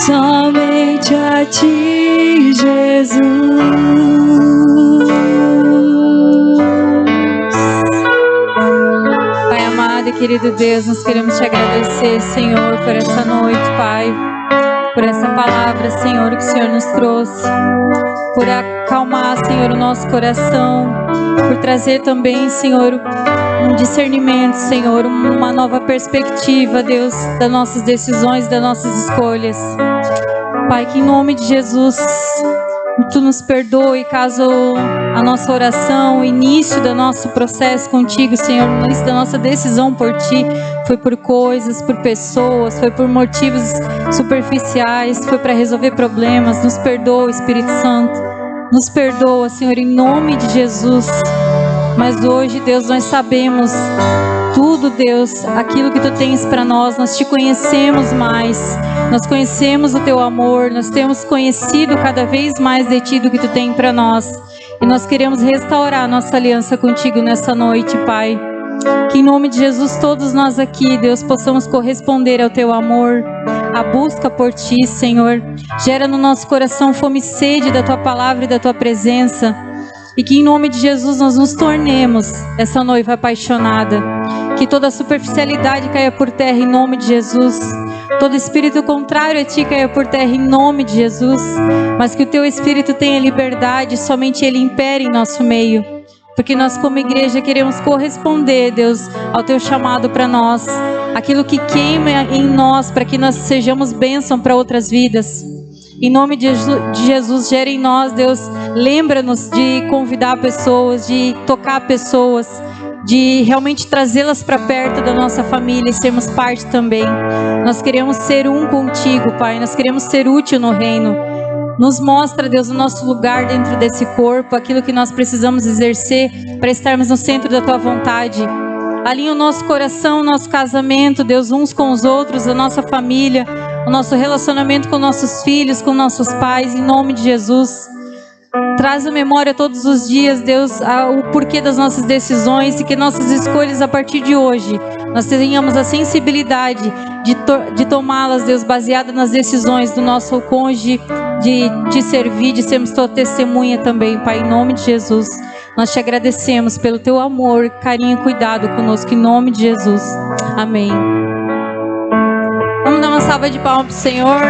Somente a ti, Jesus. Pai amado e querido Deus, nós queremos te agradecer, Senhor, por essa noite, Pai, por essa palavra, Senhor, que o Senhor nos trouxe, por acalmar, Senhor, o nosso coração, por trazer também, Senhor, um discernimento, Senhor, uma nova perspectiva, Deus, das nossas decisões, das nossas escolhas. Pai, que em nome de Jesus, Tu nos perdoe caso a nossa oração, o início do nosso processo contigo, Senhor, o início da nossa decisão por Ti, foi por coisas, por pessoas, foi por motivos superficiais, foi para resolver problemas. Nos perdoa, Espírito Santo, nos perdoa, Senhor, em nome de Jesus. Mas hoje, Deus, nós sabemos tudo, Deus, aquilo que Tu tens para nós Te conhecemos mais, nós conhecemos o Teu amor, nós temos conhecido cada vez mais de Ti do que Tu tem para nós, e nós queremos restaurar a nossa aliança contigo nessa noite, Pai. Que em nome de Jesus, todos nós aqui, Deus, possamos corresponder ao Teu amor, a busca por Ti, Senhor. Gera no nosso coração fome e sede da Tua palavra e da Tua presença. E que em nome de Jesus nós nos tornemos essa noiva apaixonada. Que toda superficialidade caia por terra em nome de Jesus. Todo espírito contrário a Ti caia por terra em nome de Jesus. Mas que o Teu Espírito tenha liberdade, somente Ele impere em nosso meio. Porque nós como igreja queremos corresponder, Deus, ao Teu chamado para nós. Aquilo que queima em nós, para que nós sejamos bênção para outras vidas. Em nome de Jesus, gera em nós, Deus, lembra-nos de convidar pessoas, de tocar pessoas, de realmente trazê-las para perto da nossa família e sermos parte também. Nós queremos ser um contigo, Pai, nós queremos ser útil no reino. Nos mostra, Deus, o nosso lugar dentro desse corpo, aquilo que nós precisamos exercer para estarmos no centro da Tua vontade. Alinha o nosso coração, o nosso casamento, Deus, uns com os outros, a nossa família, o nosso relacionamento com nossos filhos, com nossos pais, em nome de Jesus. Traz a memória todos os dias, Deus, o porquê das nossas decisões e que nossas escolhas a partir de hoje, nós tenhamos a sensibilidade de tomá-las, Deus, baseada nas decisões do nosso cônjuge, de te servir, de sermos tua testemunha também, Pai, em nome de Jesus. Nós te agradecemos pelo teu amor, carinho e cuidado conosco, em nome de Jesus. Amém. Vamos dar uma salva de palmas pro Senhor.